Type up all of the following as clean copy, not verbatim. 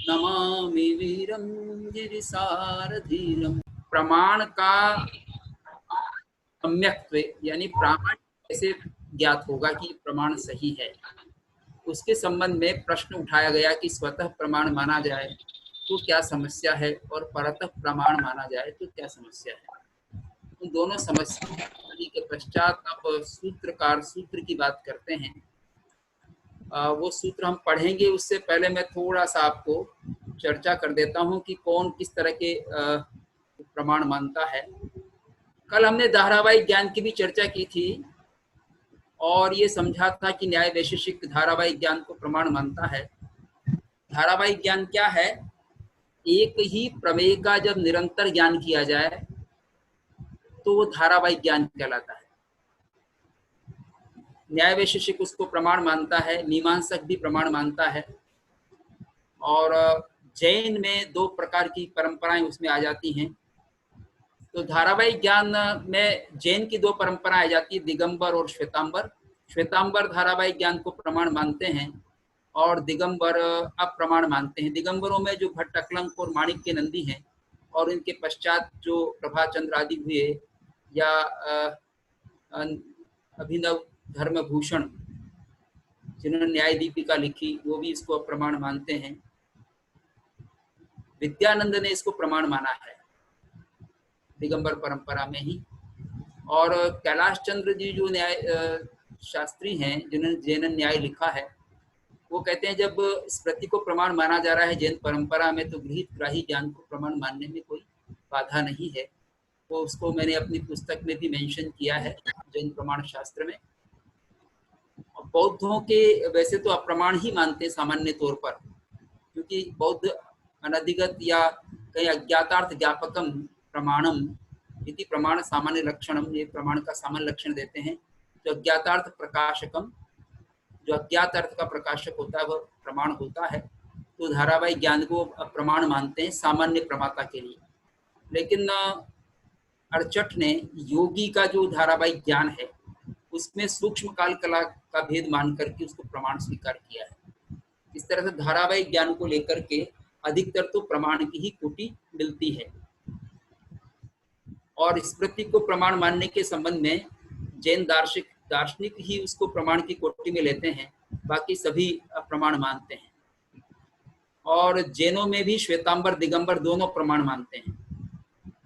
नमामि वीरं गिरिसारधीरम। प्रमाण का सम्यक्त्व यानी प्रामाण्य कैसे ज्ञात होगा कि प्रमाण सही है, उसके संबंध में प्रश्न उठाया गया कि स्वतः प्रमाण माना जाए तो क्या समस्या है और परतः प्रमाण माना जाए तो क्या समस्या है। उन दोनों समस्या के पश्चात अब सूत्रकार सूत्र की बात करते हैं। वो सूत्र हम पढ़ेंगे, उससे पहले मैं थोड़ा सा आपको चर्चा कर देता हूं कि कौन किस तरह के प्रमाण मानता है। कल हमने धारावाहिक ज्ञान की भी चर्चा की थी और ये समझा था कि न्याय वैशेषिक धारावाहिक ज्ञान को प्रमाण मानता है। धारावाहिक ज्ञान क्या है? एक ही प्रमेय का जब निरंतर ज्ञान किया जाए तो वो धारावाहिक ज्ञान कहलाता है। न्याय वैशेषिक उसको प्रमाण मानता है, मीमांसक भी प्रमाण मानता है। और जैन में दो प्रकार की परंपराएं उसमें आ जाती हैं। तो धारावाहिक ज्ञान में जैन की दो परंपराएं आ जाती है, दिगंबर और श्वेतांबर। श्वेतांबर धारावाहिक ज्ञान को प्रमाण मानते हैं और दिगंबर अप्रमाण मानते हैं। दिगंबरों में जो भट्ट अकलंक और माणिक्य नंदी हैं और इनके पश्चात जो प्रभाचंद्र आदि हुए या अभिनव धर्मभूषण जिन्होंने न्याय दीपिका लिखी वो भी इसको प्रमाण मानते हैं। विद्यानंद ने इसको प्रमाण माना है दिगंबर परंपरा में ही। और कैलाश चंद्र जी जो न्याय शास्त्री हैं जिन्होंने जैन न्याय लिखा है, वो कहते हैं जब स्मृति को प्रमाण माना जा रहा है जैन परंपरा में तो गृहीत ग्राही ज्ञान को प्रमाण मानने में कोई बाधा नहीं है। तो उसको मैंने अपनी पुस्तक में भी मेंशन किया है जैन प्रमाण शास्त्र में। बौद्धों के वैसे तो अप्रमाण ही मानते हैं सामान्य तौर पर, क्योंकि बौद्ध अनधिगत या कहीं अज्ञातार्थ ज्ञापकम प्रमाणम इति प्रमाण सामान्य लक्षणम, ये प्रमाण का सामान्य लक्षण देते हैं। जो अज्ञातार्थ प्रकाशकम, जो अज्ञात अर्थ का प्रकाशक होता है वह प्रमाण होता है। तो धारावाहिक ज्ञान को प्रमाण मानते हैं सामान्य प्रमाता के लिए। लेकिन अड़चठ ने योगी का जो धारावाहिक ज्ञान है उसमें सूक्ष्म काल कला का भेद मान करके उसको प्रमाण स्वीकार किया है। इस तरह से धारावाहिक ज्ञान को लेकर के अधिकतर तो प्रमाण की ही कोटि मिलती है। और स्मृति को प्रमाण मानने के संबंध में जैन दार्शनिक ही उसको प्रमाण की कोटि में लेते हैं, बाकी सभी अप्रमाण मानते हैं। और जैनों में भी श्वेतांबर दिगंबर दोनों प्रमाण मानते हैं।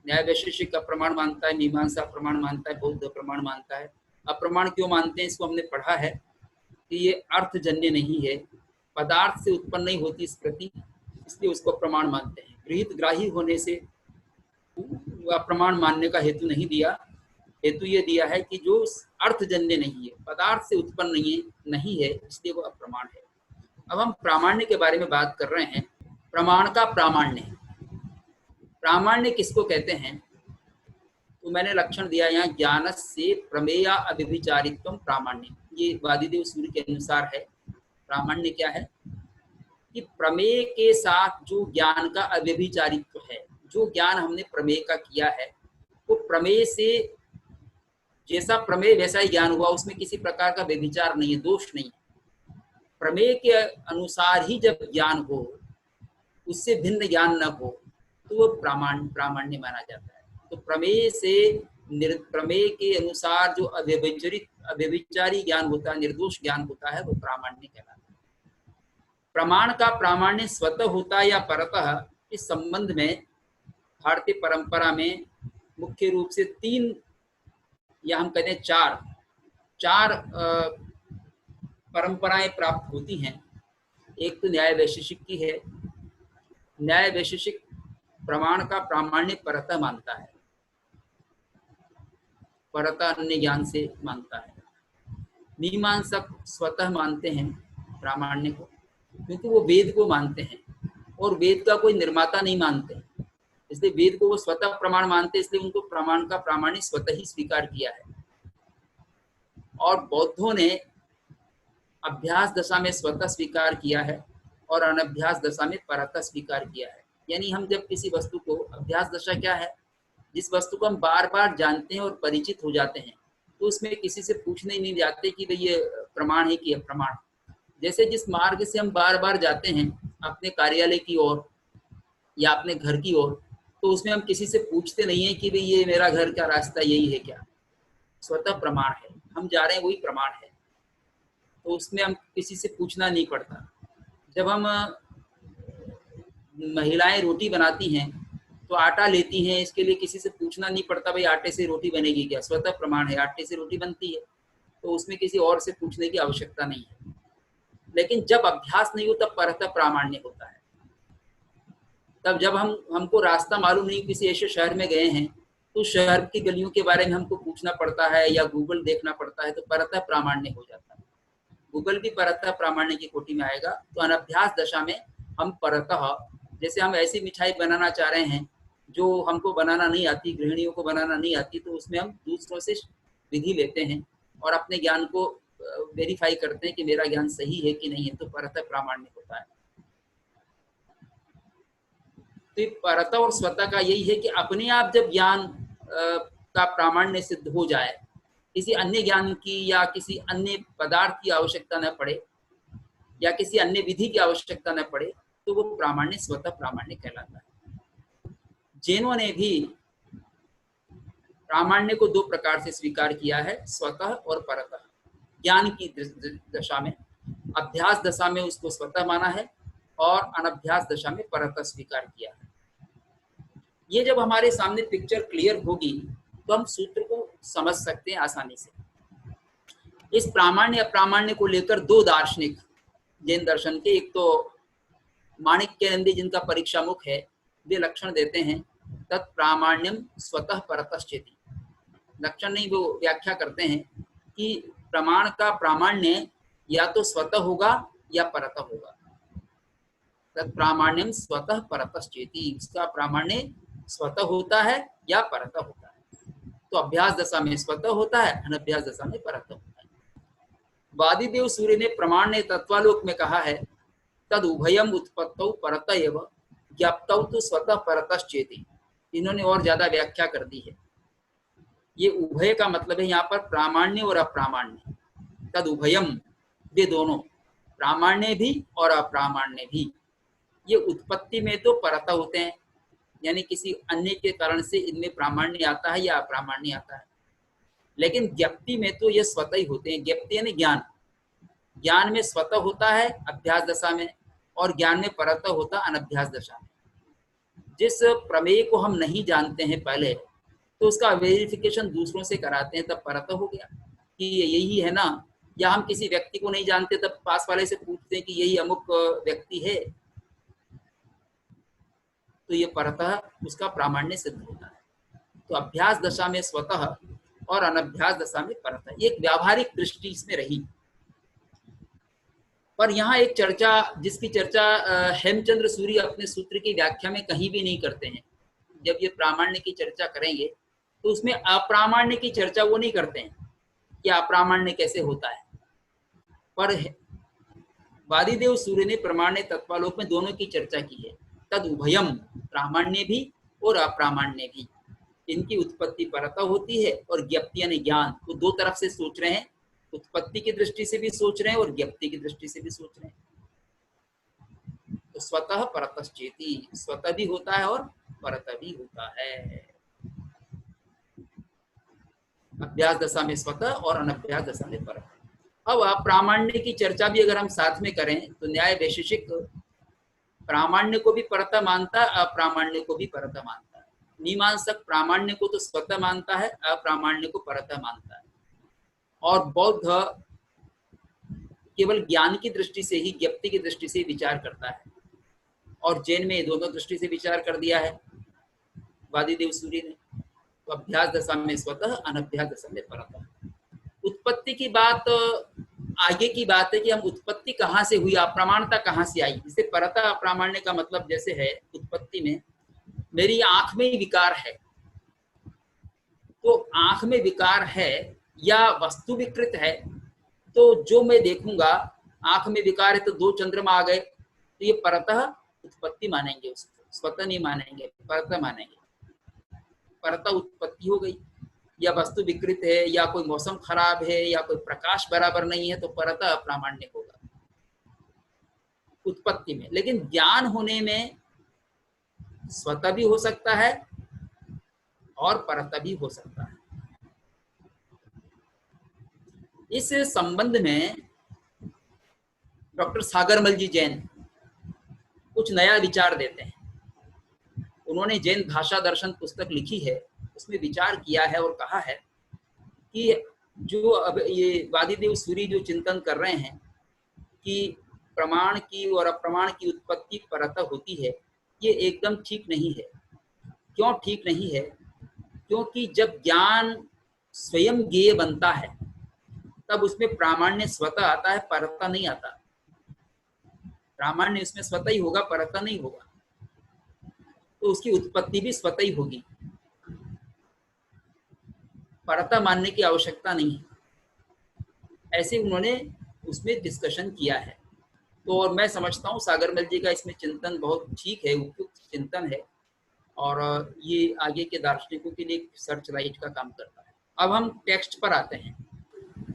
न्याय वैशेषिक अप्रमाण मानता है, मीमांसा प्रमाण मानता है, बौद्ध प्रमाण मानता है। अप्रमाण क्यों मानते हैं इसको हमने पढ़ा है कि ये अर्थजन्य नहीं है, पदार्थ से उत्पन्न नहीं होती स्मृति, इसलिए उसको प्रमाण मानते हैं। गृहीत ग्राही होने से अप्रमाण मानने का हेतु नहीं दिया। हेतु ये दिया है कि जो अर्थजन्य नहीं है, पदार्थ से उत्पन्न नहीं है, इसलिए वो अप्रमाण है। अब हम प्रामाण्य के बारे में बात कर रहे हैं। प्रमाण का प्रामाण्य, प्रामाण्य किसको कहते हैं? तो मैंने लक्षण दिया यहाँ, ज्ञान से प्रमेय अव्यभिचारित्व प्रामाण्य। ये वादिदेव सूर्य के अनुसार है। प्रामाण्य क्या है कि प्रमेय के साथ जो ज्ञान का अव्यभिचारित्व है, जो ज्ञान हमने प्रमेय का किया है वो प्रमेय से जैसा प्रमेय वैसा ही ज्ञान हुआ, उसमें किसी प्रकार का व्यभिचार नहीं है, दोष नहीं है। प्रमेय के अनुसार ही जब ज्ञान हो, उससे भिन्न ज्ञान न हो, तो वो प्रामाण्य माना जाता है। तो प्रमेय से प्रमेय के अनुसार जो अव्यभिचारी ज्ञान होता है, निर्दोष ज्ञान होता है, वो प्रामाण्य कहलाता है। प्रमाण का प्रामाण्य स्वतः होता है या परतः, इस संबंध में भारतीय परंपरा में मुख्य रूप से तीन या हम कहते हैं चार परंपराएं प्राप्त होती हैं। एक तो न्याय वैशेषिक की है। न्याय वैशेषिक प्रमाण का प्रामाण्य परतः मानता है, परतः अन्य ज्ञान से मानता है। मीमांसक स्वतः मानते हैं प्रामाण्य को, क्योंकि वो वेद को मानते हैं और वेद का कोई निर्माता नहीं मानते, इसलिए वेद को वो स्वतः प्रमाण मानते, इसलिए उनको प्रमाण का प्रामाण्य स्वतः ही स्वीकार किया है। और बौद्धों ने अभ्यास दशा में स्वतः स्वीकार किया है और अनभ्यास दशा में परतः स्वीकार किया है। यानी हम जब किसी वस्तु को, अभ्यास दशा क्या है, जिस वस्तु को हम बार बार जानते हैं और परिचित हो जाते हैं, तो उसमें किसी से पूछने नहीं जाते कि भाई ये प्रमाण है कि अप्रमाण। जैसे जिस मार्ग से हम बार बार जाते हैं, अपने कार्यालय की ओर या अपने घर की ओर, तो उसमें हम किसी से पूछते नहीं है कि भाई ये मेरा घर का रास्ता यही है क्या। स्वतः प्रमाण है, हम जा रहे हैं वही प्रमाण है, तो उसमें हम किसी से पूछना नहीं पड़ता। जब हम महिलाएं रोटी बनाती हैं तो आटा लेती हैं, इसके लिए किसी से पूछना नहीं पड़ता भाई आटे से रोटी बनेगी क्या, स्वतः प्रमाण है, आटे से रोटी बनती है, तो उसमें किसी और से पूछने की आवश्यकता नहीं है। लेकिन जब अभ्यास नहीं हो तब परतः प्रामाण्य होता है। तब जब हमको रास्ता मालूम नहीं, किसी ऐसे शहर में गए हैं तो शहर की गलियों के बारे में हमको पूछना पड़ता है या गूगल देखना पड़ता है, तो परतः प्रामाण्य हो जाता है। गूगल भी परतः प्रामाण्य की कोटि में आएगा। तो अनभ्यास दशा में हम परतः, जैसे हम ऐसी मिठाई बनाना चाह रहे हैं जो हमको बनाना नहीं आती, गृहिणियों को बनाना नहीं आती, तो उसमें हम दूसरों से विधि लेते हैं और अपने ज्ञान को वेरीफाई करते हैं कि मेरा ज्ञान सही है कि नहीं है, तो परतः प्रामाण्य होता है। तो परतः और स्वतः का यही है कि अपने आप जब ज्ञान का प्रामाण्य सिद्ध हो जाए, किसी अन्य ज्ञान की या किसी अन्य पदार्थ की आवश्यकता न पड़े या किसी अन्य विधि की आवश्यकता न पड़े, तो वो प्रामाण्य स्वतः प्रामाण्य कहलाता है। जैनों ने भी प्रामाण्य को दो प्रकार से स्वीकार किया है, स्वतः और परतः। ज्ञान की दशा में, अभ्यास दशा में उसको स्वतः माना है और अनभ्यास दशा में परतः स्वीकार किया है। ये जब हमारे सामने पिक्चर क्लियर होगी तो हम सूत्र को समझ सकते हैं आसानी से। इस प्रामाण्य अप्रामाण्य को लेकर दो दार्शनिक जैन दर्शन के, एक तो माणिक्यानंदी जिनका परीक्षा मुख है, वे लक्षण देते हैं तत्प्रामाण्यम स्वतः परतश्चेति। लक्षण नहीं, वो व्याख्या करते हैं कि प्रमाण का प्रामाण्य या तो स्वतः होगा या परतः होगा। तत्प्रामाण्यम स्वतः परतश्चेति, उसका प्रामाण्य स्वतः होता है या परतः होता है। तो अभ्यास दशा में स्वतः होता है, अनभ्यास दशा में परतः होता है। वादिदेव सूर्य ने प्रमाण ने तत्वालोक में कहा है तद उभयम उत्पत्तौ परत एव ज्ञप्तौ तो स्वतः परतश्चेति। इन्होंने और ज्यादा व्याख्या कर दी है। ये उभय का मतलब है यहाँ पर प्रामाण्य और अप्रामाण्य। तद उभयम, वे दोनों, प्रामाण्य भी और अप्रामाण्य भी, ये उत्पत्ति में तो परत होते हैं, यानी किसी अन्य के कारण से इनमें प्रामाण्य आता है या अप्रामाण्य आता है। लेकिन ज्ञप्ति में तो ये स्वतः ही होते हैं। ज्ञप्ति यानी ज्ञान, ज्ञान में स्वतः होता है अभ्यास दशा में, और ज्ञान में परतः होता है अनभ्यास दशा में। जिस प्रमेय को हम नहीं जानते हैं पहले, तो उसका वेरिफिकेशन दूसरों से कराते हैं, तब परतः हो गया कि यही है ना। या हम किसी व्यक्ति को नहीं जानते, तब पास वाले से पूछते हैं कि यही अमुक व्यक्ति है, तो ये परतः उसका प्रामाण्य सिद्ध होता है। तो अभ्यास दशा में स्वतः और अनभ्यास दशा में परतः, एक व्यावहारिक दृष्टि इसमें रही। पर यहाँ एक चर्चा, जिसकी चर्चा हेमचंद्र सूरी अपने सूत्र की व्याख्या में कहीं भी नहीं करते हैं। जब ये प्रामाण्य की चर्चा करेंगे तो उसमें अप्रामाण्य की चर्चा वो नहीं करते हैं कि अप्रामाण्य कैसे होता है। पर वादिदेव सूर्य ने प्रामाण्य तत्वालोक में दोनों की चर्चा की है। तद उभयम, प्रामाण्य भी और अप्रामाण्य भी, इनकी उत्पत्ति परतः होती है और ज्ञप्ति यानी ज्ञान, तो दो तरफ से सोच रहे हैं। उत्पत्ति की दृष्टि से भी सोच रहे हैं और ज्ञप्ति की दृष्टि से भी सोच रहे हैं। तो स्वतः परतश्चेति, स्वतः भी होता है और परतः भी होता है। अभ्यास दशा में स्वतः और अनभ्यास दशा में परतः। अब प्रामाण्य की चर्चा भी अगर हम साथ में करें तो न्याय वैशेषिक प्रामाण्य को भी परतः मानता है, अप्रामाण्य को भी परतः मानता है। मीमांसक प्रामाण्य को तो स्वतः मानता है, अप्रामाण्य को परतः मानता है। और बौद्ध केवल ज्ञान की दृष्टि से ही, ज्ञप्ति की दृष्टि से विचार करता है। और जैन में दोनों दृष्टि से विचार कर दिया है वादिदेव सूर्य ने। तो अभ्यास दशा में स्वतः, अनभ्यास दशा में परतः। उत्पत्ति की बात आगे की बात है कि हम उत्पत्ति कहाँ से हुई, अप्रामाण्यता कहाँ से आई। इसे परतः अप्रामाण्य का मतलब जैसे है, उत्पत्ति में मेरी आंख में विकार है, तो आंख में विकार है या वस्तु विकृत है, तो जो मैं देखूंगा आंख में विकार है तो दो चंद्रमा आ गए, तो ये परतः उत्पत्ति मानेंगे, उसको स्वतः नहीं मानेंगे, परतः मानेंगे। परतः उत्पत्ति हो गई। या वस्तु विकृत है, या कोई मौसम खराब है, या कोई प्रकाश बराबर नहीं है, तो परतः अप्रामाण्य होगा। उत्पत्ति में, लेकिन ज्ञान होने में स्वतः भी हो सकता है और परतः भी हो सकता है। इस संबंध में डॉक्टर सागरमल जी जैन कुछ नया विचार देते हैं। उन्होंने जैन भाषा दर्शन पुस्तक लिखी है, उसमें विचार किया है और कहा है कि जो अब ये वादिदेव सूरी जो चिंतन कर रहे हैं कि प्रमाण की और अप्रमाण की उत्पत्ति परतः होती है, ये एकदम ठीक नहीं है। क्यों ठीक नहीं है? क्योंकि जब ज्ञान स्वयं ज्ञेय बनता है तब उसमें प्रामाण्य स्वतः आता है, परतः नहीं आता। प्रामाण्य उसमें स्वतः ही होगा, परतः नहीं होगा, तो उसकी उत्पत्ति भी स्वतः ही होगी, परतः मानने की आवश्यकता नहीं है। ऐसे उन्होंने उसमें डिस्कशन किया है। तो और मैं समझता हूँ सागरमल जी का इसमें चिंतन बहुत ठीक है, उपयुक्त चिंतन है, और ये आगे के दार्शनिकों के लिए सर्च लाइट का काम करता है। अब हम टेक्स्ट पर आते हैं।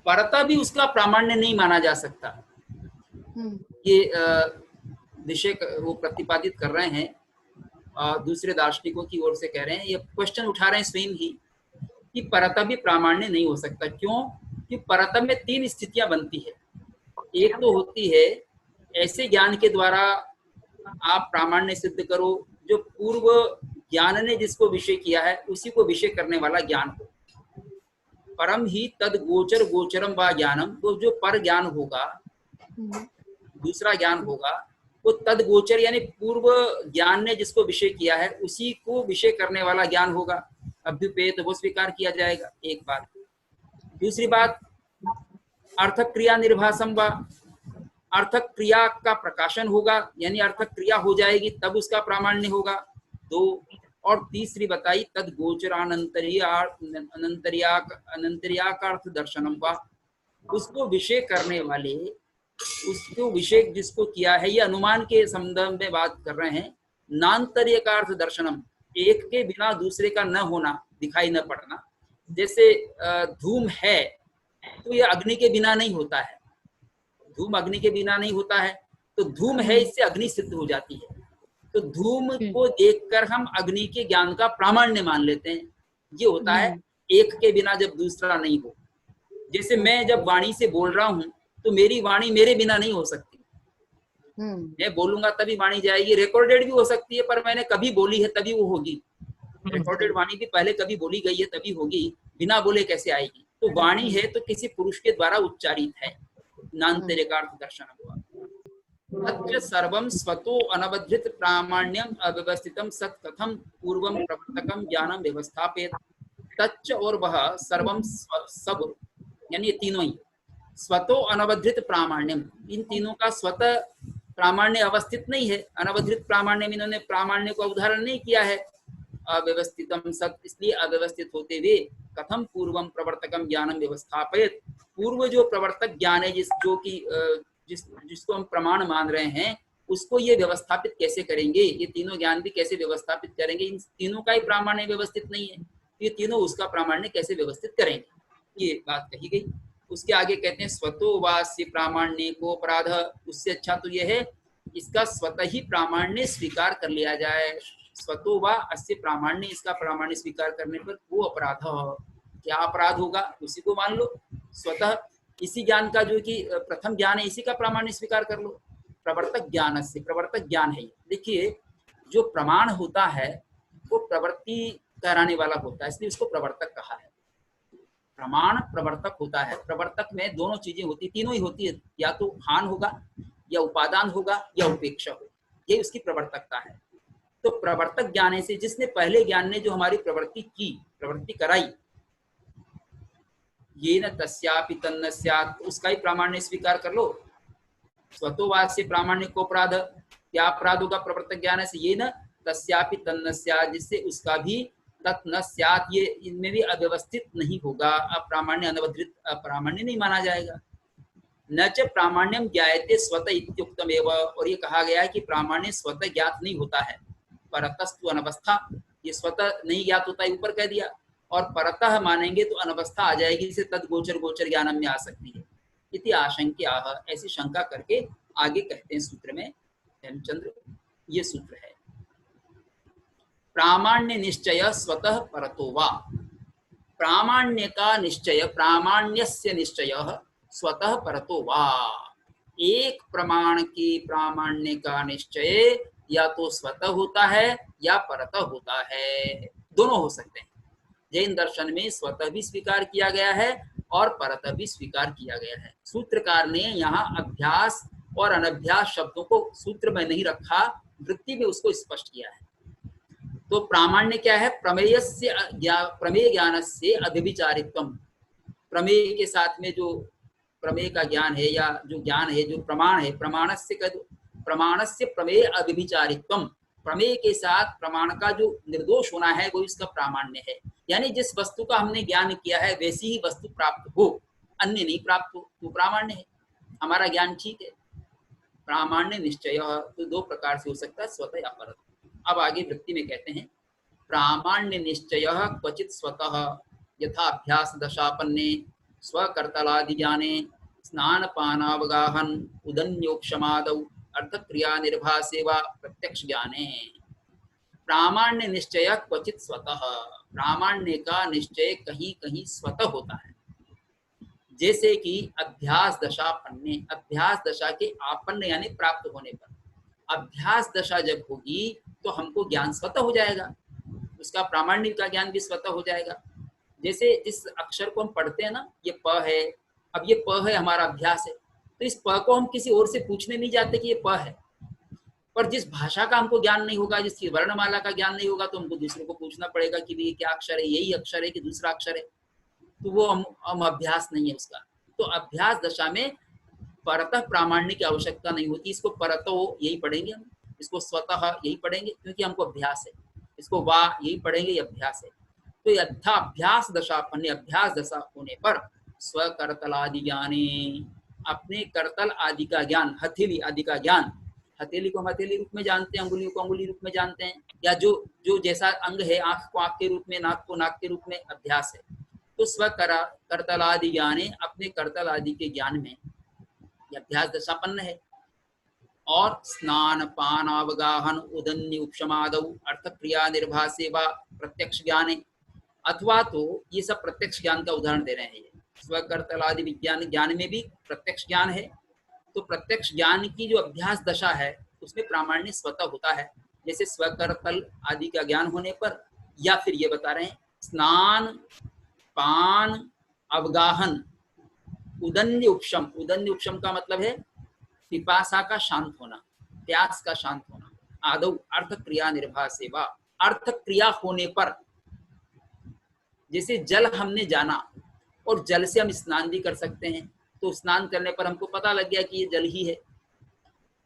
परतः भी उसका प्रामाण्य नहीं माना जा सकता। ये विषय वो प्रतिपादित कर रहे हैं, दूसरे दार्शनिकों की ओर से कह रहे हैं, ये क्वेश्चन उठा रहे हैं स्वयं ही कि परतः भी प्रामाण्य नहीं हो सकता। क्यों? कि परतः में 3 स्थितियां बनती है। एक तो होती है ऐसे ज्ञान के द्वारा आप प्रामाण्य सिद्ध करो जो पूर्व ज्ञान ने जिसको विषय किया है उसी को विषय करने वाला ज्ञान हो। परम ही तद गोचर गोचरम व ज्ञानम, तो जो पर ज्ञान होगा, दूसरा ज्ञान होगा, वो तद गोचर यानी पूर्व ज्ञान ने जिसको विषय किया है उसी को विषय करने वाला ज्ञान होगा। अभ्युपेत वो स्वीकार किया जाएगा, एक बात। दूसरी बात, अर्थक क्रिया निर्भासम व, अर्थक क्रिया का प्रकाशन होगा, यानी अर्थक क्रिया हो जाएगी तब उसका प्रामाण्य होगा। 2 और तीसरी बताई तद गोचरानंतरियार्थ दर्शनम व, उसको विषय करने वाले, उसको विषय जिसको किया है, ये अनुमान के संदर्भ में बात कर रहे हैं। नान्तर्यकार्थ दर्शनम, एक के बिना दूसरे का न होना, दिखाई न पड़ना। जैसे धूम है तो ये अग्नि के बिना नहीं होता है, धूम अग्नि के बिना नहीं होता है, तो धूम है इससे अग्नि सिद्ध हो जाती है। तो धूम को देखकर हम अग्नि के ज्ञान का प्रामाण्य मान लेते हैं। ये होता है एक के बिना जब दूसरा नहीं हो। जैसे मैं जब वाणी से बोल रहा हूँ तो मेरी वाणी मेरे बिना नहीं हो सकती। मैं बोलूंगा तभी वाणी जाएगी, रिकॉर्डेड भी हो सकती है पर मैंने कभी बोली है तभी वो होगी। रिकॉर्डेड वाणी भी पहले कभी बोली गई है तभी होगी, बिना बोले कैसे आएगी? तो वाणी है तो किसी पुरुष के द्वारा उच्चारित है। नान्तरिकार्थ दर्शन हुआ। तच्च सर्वं स्वतो अनवधृत प्रामाण्यम अव्यवस्थितम सत कथम पूर्वम प्रवर्तकम ज्ञानम व्यवस्थापेत। तच्च और वह सर्वम सब, यानी ये तीनों ही, स्वतो अनवधृत प्रामाण्यम, इन तीनों का स्वतः प्रामाण्य अवस्थित नहीं है। अनवधृत प्रामाण्य में इन्होंने प्रामाण्य को उदाहरण नहीं किया है। अव्यवस्थितम सत, इसलिए अव्यवस्थित होते हुए कथम पूर्वम प्रवर्तकम ज्ञानम व्यवस्थापित, पूर्व जो प्रवर्तक ज्ञान है जिसको हम प्रमाण मान रहे हैं उसको ये व्यवस्थापित कैसे करेंगे? ये तीनों ज्ञान भी कैसे व्यवस्थापित करेंगे? इन तीनों का ही प्रामाण्य व्यवस्थित नहीं है, ये तीनों उसका प्रामाण्य कैसे व्यवस्थित करेंगे? ये बात कही गई। उसके आगे कहते हैं स्वतो वास्य प्रामाण्य को अपराध, उससे अच्छा तो यह है इसका स्वतः ही प्रामाण्य स्वीकार कर लिया जाए। स्वतो वा अस्य प्रामाण्य, इसका प्रामाण्य स्वीकार करने पर वो अपराध, क्या अपराध होगा उसी को मान लो। स्वतः इसी ज्ञान का जो कि प्रथम ज्ञान है इसी का प्रामाण्य स्वीकार कर लो। प्रवर्तक ज्ञान से, प्रवर्तक ज्ञान है। देखिए जो प्रमाण होता है वो प्रवृत्ति कराने वाला होता है, इसलिए उसको प्रवर्तक कहा है। प्रमाण प्रवर्तक होता है। प्रवर्तक में दोनों चीजें होती, तीनों ही होती है, या तो हान होगा या उपादान होगा या उपेक्षा होगा, ये उसकी प्रवर्तकता है। तो प्रवर्तक ज्ञान से, जिसने पहले ज्ञान ने जो हमारी प्रवृत्ति की, प्रवृत्ति कराई, ये न तस्यापि तन्न स्यात्, उसका ही प्रामाण्य स्वीकार कर लो। स्वतोवास्य प्रामाण्य को अपराध, क्या अपराध होगा प्रवर्तक ज्ञान से? ये न तस्यापि तन्न स्यात्, जिससे उसका भी तत् न स्यात्, ये इनमें भी अव्यवस्थित नहीं होगा, अप्रामाण्य अनवधृत अप्रामाण्य नहीं माना जाएगा। न च प्रामाण्यम ज्ञायते स्वतः इत्युक्तम एव, और ये कहा गया है कि प्रामाण्य स्वतः ज्ञात नहीं होता है। परतस्तु अनवस्था, ये स्वतः नहीं ज्ञात होता है, ऊपर कह दिया। और परतः मानेंगे तो अनवस्था आ जाएगी, इसे तद गोचर गोचर ज्ञानम में आ सकती है। इति आशंक्याः, ऐसी शंका करके आगे कहते हैं सूत्र में, हेमचंद्र, ये सूत्र है। प्रामाण्य निश्चय स्वतः परतो वा, प्रामाण्य का निश्चय, प्रामाण्यस्य निश्चय स्वतः परतो वा, एक प्रमाण की प्रामाण्य का निश्चय या तो स्वतः होता है या परतः होता है, दोनों हो सकते हैं। जैन दर्शन में स्वतः भी स्वीकार किया गया है और परतः भी स्वीकार किया गया है। सूत्रकार ने यहाँ अभ्यास और अनभ्यास शब्दों को सूत्र में नहीं रखा, वृत्ति में उसको स्पष्ट किया है। तो प्रामाण्य क्या है? प्रमेय ज्ञान से अभिविचारित्वम, प्रमेय के साथ में जो प्रमेय का ज्ञान है या जो ज्ञान है, जो प्रमाण है, प्रमाणस्य प्रमेय अभिविचारित्वम, प्रमेय के साथ प्रमाण का जो निर्दोष होना है वो इसका प्रामाण्य है। यानी जिस वस्तु का हमने ज्ञान किया है वैसी ही वस्तु प्राप्त हो, अन्य नहीं प्राप्त हो, तो प्रामाण्य है, हमारा ज्ञान ठीक है। प्रामाण्य निश्चय तो दो प्रकार से हो सकता है, स्वतः या परत। अब आगे वृत्ति में कहते हैं प्रामाण्य निश्चय क्वचित स्वतः यथा अभ्यास दशापन्ने स्वकर्तलादि ज्ञाने स्नान पानावगाहन उदन्योक्षमादौ अर्थक्रिया निर्भासे वा प्रत्यक्ष ज्ञाने। प्रामाण्य निश्चय क्वचित स्वतः, प्रामाण्य का निश्चय कहीं कहीं स्वतः होता है। जैसे कि अभ्यास दशा पन्ने, अभ्यास दशा के आपन्न यानी प्राप्त होने पर, अभ्यास दशा जब होगी तो हमको ज्ञान स्वतः हो जाएगा, उसका प्रामाण्य का ज्ञान भी स्वतः हो जाएगा। जैसे जिस अक्षर को हम पढ़ते हैं ना, ये प है, अब ये प है हमारा अभ्यास है, तो इस प को हम किसी और से पूछने नहीं जाते कि ये प है। पर जिस भाषा का हमको ज्ञान नहीं होगा, जिसकी वर्णमाला का ज्ञान नहीं होगा, तो हमको दूसरे को पूछना पड़ेगा कि ये क्या अक्षर है, यही अक्षर है कि दूसरा अक्षर है, तो वो हम अभ्यास नहीं है उसका। तो अभ्यास दशा में परतः प्रामाण्य की आवश्यकता नहीं होती। इसको परतो यही पढ़ेंगे हम, इसको स्वतः यही पढ़ेंगे क्योंकि हमको अभ्यास है, इसको वा यही पढ़ेंगे, ये अभ्यास है। तो यथा अभ्यास दशा अपने अभ्यास दशा होने पर स्वकर्तलादि ज्ञाने, अपने करतल आदि का ज्ञान, हथेली आदि का ज्ञान, हथेली को हम हथेली रूप में जानते हैं, अंगुली को अंगुली रूप में जानते हैं, या जो जो जैसा अंग है, आंख को आंख के रूप में, नाक को नाक के रूप में अभ्यास है। तो करतलादि ज्ञाने, अपने करतल आदि के ज्ञान में अभ्यास दशापन्न है। और स्नान पान अवगाहन उदन्य उपशमादौ अर्थ क्रिया निर्भासे वा प्रत्यक्ष ज्ञाने, अथवा तो ये सब प्रत्यक्ष ज्ञान का उदाहरण दे रहे हैं। ये स्वकर्तलादि विज्ञान ज्ञान में भी प्रत्यक्ष ज्ञान है, तो प्रत्यक्ष ज्ञान की जो अभ्यास दशा है उसमें प्रामाण्य स्वतः होता है, जैसे स्वकर्तल आदि का ज्ञान होने पर। या फिर ये बता रहे हैं स्नान पान अवगाहन उदन्य उपशम, उदन्य उपशम का मतलब है पिपासा का शांत होना, प्यास का शांत होना। आदौ अर्थ क्रिया निर्भासे वा, अर्थ क्रिया होने पर, जैसे जल हमने जाना और जल से हम स्नान भी कर सकते हैं, तो स्नान करने पर हमको पता लग गया कि ये जल ही है।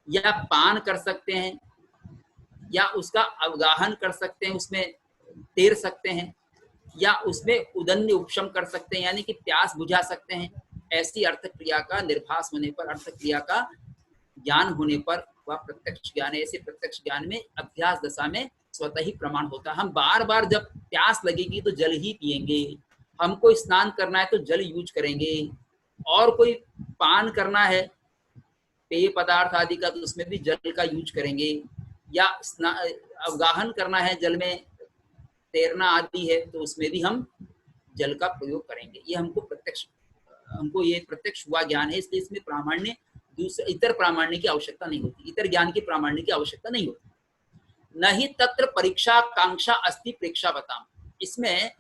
या पान कर सकते हैं, या उसका अवगाहन कर सकते हैं, उसमें तैर सकते हैं, या उसमें उदन्य उपशम कर सकते हैं, यानी कि प्यास बुझा सकते हैं। ऐसी अर्थ क्रिया का निर्भास होने पर, अर्थ क्रिया का ज्ञान होने पर वह प्रत्यक्ष ज्ञान है। ऐसे प्रत्यक्ष ज्ञान में अभ्यास दशा में स्वतः ही प्रमाण होता है। हम बार बार जब प्यास लगेगी तो जल ही पिएंगे, हमको स्नान करना है तो जल यूज करेंगे, और कोई पान करना है पेय पदार्थ आदि का तो उसमें भी जल का यूज करेंगे, या अवगाहन करना है, जल में तैरना आदि है तो उसमें भी हम जल का प्रयोग करेंगे। ये हमको ये प्रत्यक्ष हुआ ज्ञान है, इसलिए इसमें प्रामाण्य दूसरे इतर प्रामाण्य की आवश्यकता नहीं होती, इतर ज्ञान के प्रामाण्य की आवश्यकता नहीं होती। नहीं तत्र परीक्षा कांक्षा अस्ति प्रेक्षावताम, इसमें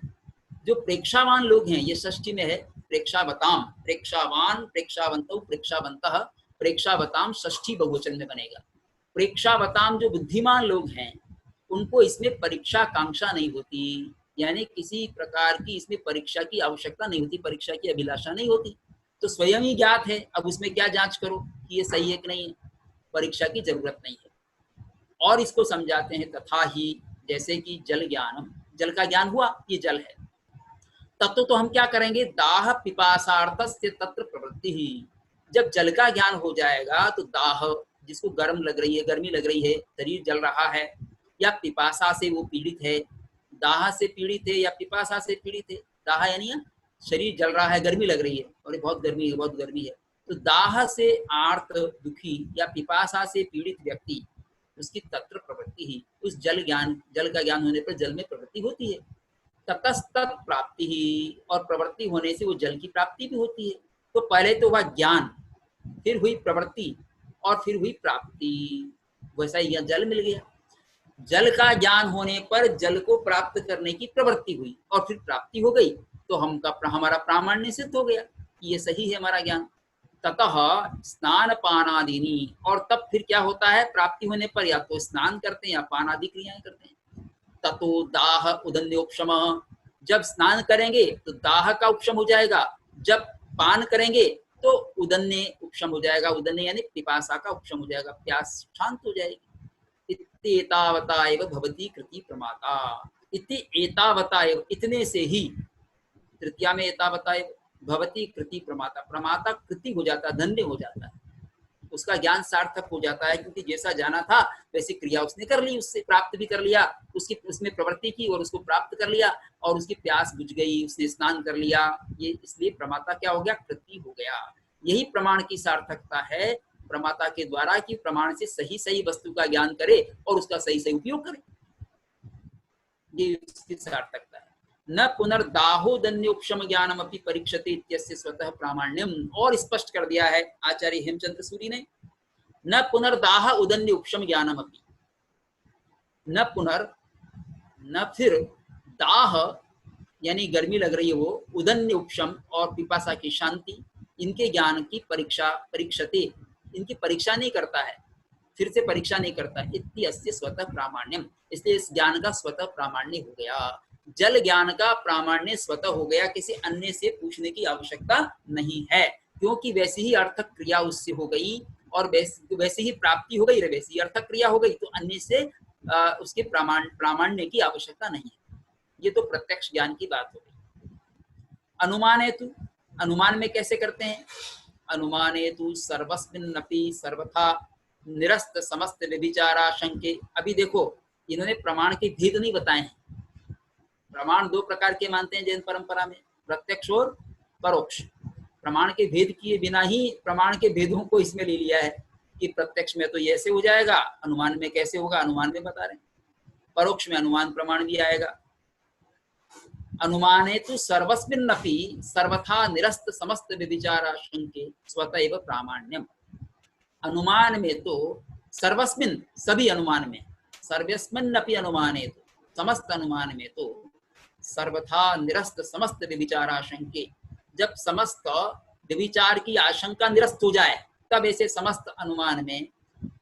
जो प्रेक्षावान लोग हैं, ये षष्ठी में है प्रेक्षावताम, प्रेक्षावान प्रेक्षावंतो प्रेक्षावंतः प्रेक्षावताम षष्ठी बहुवचन में बनेगा। प्रेक्षावताम जो बुद्धिमान लोग हैं उनको इसमें परीक्षा कांक्षा नहीं होती, यानी किसी प्रकार की इसमें परीक्षा की आवश्यकता नहीं होती, परीक्षा की अभिलाषा नहीं होती, तो स्वयं ही ज्ञात है। अब उसमें क्या जांच करो कि ये सही है कि नहीं है, परीक्षा की जरूरत नहीं है। और इसको समझाते हैं तथा ही, जैसे कि जल ज्ञानम, जल का ज्ञान हुआ ये जल है, तब तो हम क्या करेंगे, दाह पिपासार्थस्य तत्र प्रवृत्ति ही, जब जल का ज्ञान हो जाएगा तो दाह, जिसको गर्म लग रही है, गर्मी लग रही है, शरीर जल रहा है, या पिपासा से वो पीड़ित है, दाह से पीड़ित है या पिपासा से पीड़ित है। दाह यानी शरीर जल रहा है, गर्मी लग रही है, और बहुत गर्मी है, बहुत गर्मी है, तो दाह से आर्त दुखी या पिपासा से पीड़ित व्यक्ति, उसकी तत्र प्रवृत्ति ही, उस जल का ज्ञान होने पर जल में प्रवृत्ति होती है। ततस्तत् प्राप्ति ही, और प्रवृत्ति होने से वो जल की प्राप्ति भी होती है। तो पहले तो हुआ ज्ञान, फिर हुई प्रवृत्ति और फिर हुई प्राप्ति। वैसा ही जल मिल गया। जल का ज्ञान होने पर जल को प्राप्त करने की प्रवृत्ति हुई और फिर प्राप्ति हो गई, तो हमारा प्रामाण्य सिद्ध हो गया कि ये सही है हमारा ज्ञान। ततः स्नान पानादिनी, और तब फिर क्या होता है, प्राप्ति होने पर या तो स्नान करते हैं या पान आदि क्रियाएं करते हैं। ततो दाह उदन्योपशम, जब स्नान करेंगे तो दाह का उपशम हो जाएगा, जब पान करेंगे तो उदन्य उपशम हो जाएगा, उदन्य यानी पिपासा का उपशम हो जाएगा, प्यास शांत हो जाएगी। इति एतावता एव भवति कृति प्रमाता, इति एतावता एव, इतने से ही, तृतीया में एतावता एव भवति कृति प्रमाता, प्रमाता कृति हो जाता है, धन्य हो जाता है, उसका ज्ञान सार्थक हो जाता है, क्योंकि जैसा जाना था वैसी क्रिया उसने कर ली, उससे प्राप्त भी कर लिया, उसमें प्रवृत्ति की और उसको प्राप्त कर लिया, और उसकी प्यास बुझ गई, उसने स्नान कर लिया। ये इसलिए प्रमाता क्या हो गया, कृति हो गया। यही प्रमाण की सार्थकता है प्रमाता के द्वारा, कि प्रमाण से सही सही वस्तु का ज्ञान करे और उसका सही सही उपयोग करे, ये उसकी सार्थकता है। न पुनर्दाहोदन्योपशम ज्ञानम अपि परीक्षते इत्यस्य स्वतः प्रामाण्यम, और स्पष्ट कर दिया है आचार्य हेमचंद्र सूरी ने, न पुनर्दाह उदन्य उपशम ज्ञानम अपि, न पुनर्, न फिर, दाह यानी गर्मी लग रही है वो, उदन्य उपशम और पिपासा की शांति, इनके ज्ञान की परीक्षते, इनकी परीक्षा नहीं करता है, फिर से परीक्षा नहीं करता, इत्यस्य स्वतः प्रामाण्यम, इसलिए इस ज्ञान का स्वतः प्रामाण्य हो गया। जल ज्ञान का प्रामाण्य स्वतः हो गया, किसी अन्य से पूछने की आवश्यकता नहीं है, क्योंकि वैसी ही अर्थक क्रिया उससे हो गई और वैसे ही प्राप्ति हो गई, वैसी ही अर्थक क्रिया हो गई, तो अन्य से उसके प्रामाण्य की आवश्यकता नहीं है। ये तो प्रत्यक्ष ज्ञान की बात हो गई। अनुमान हेतु, अनुमान में कैसे करते हैं, अनुमान हेतु सर्वस्मिन्नपि सर्वथा निरस्त समस्त व्यभिचाराशंके। अभी देखो इन्होंने प्रमाण के भेद नहीं बताए हैं। प्रमाण दो प्रकार के मानते हैं जैन परंपरा में, प्रत्यक्ष और परोक्ष। प्रमाण के भेद किए बिना ही प्रमाण के भेदों को इसमें ले लिया है कि प्रत्यक्ष में तो ये ऐसे हो जाएगा, अनुमान में कैसे होगा, अनुमान में बता रहे हैं, परोक्ष में अनुमान प्रमाण भी आएगा। अनुमाने तो सर्वस्मिन्नपि सर्वथा निरस्त समस्त व्यभिचाराशंके स्वतः एव प्रामाण्यम। अनुमान में तो सर्वस्मिन, सभी अनुमान में, सर्वस्मिन्नपि अनुमाने तो, समस्त अनुमान में तो, सर्वथा निरस्त समस्त व्यभिचाराशंके, जब समस्त व्यभिचार की आशंका निरस्त हो जाए तब ऐसे समस्त अनुमान में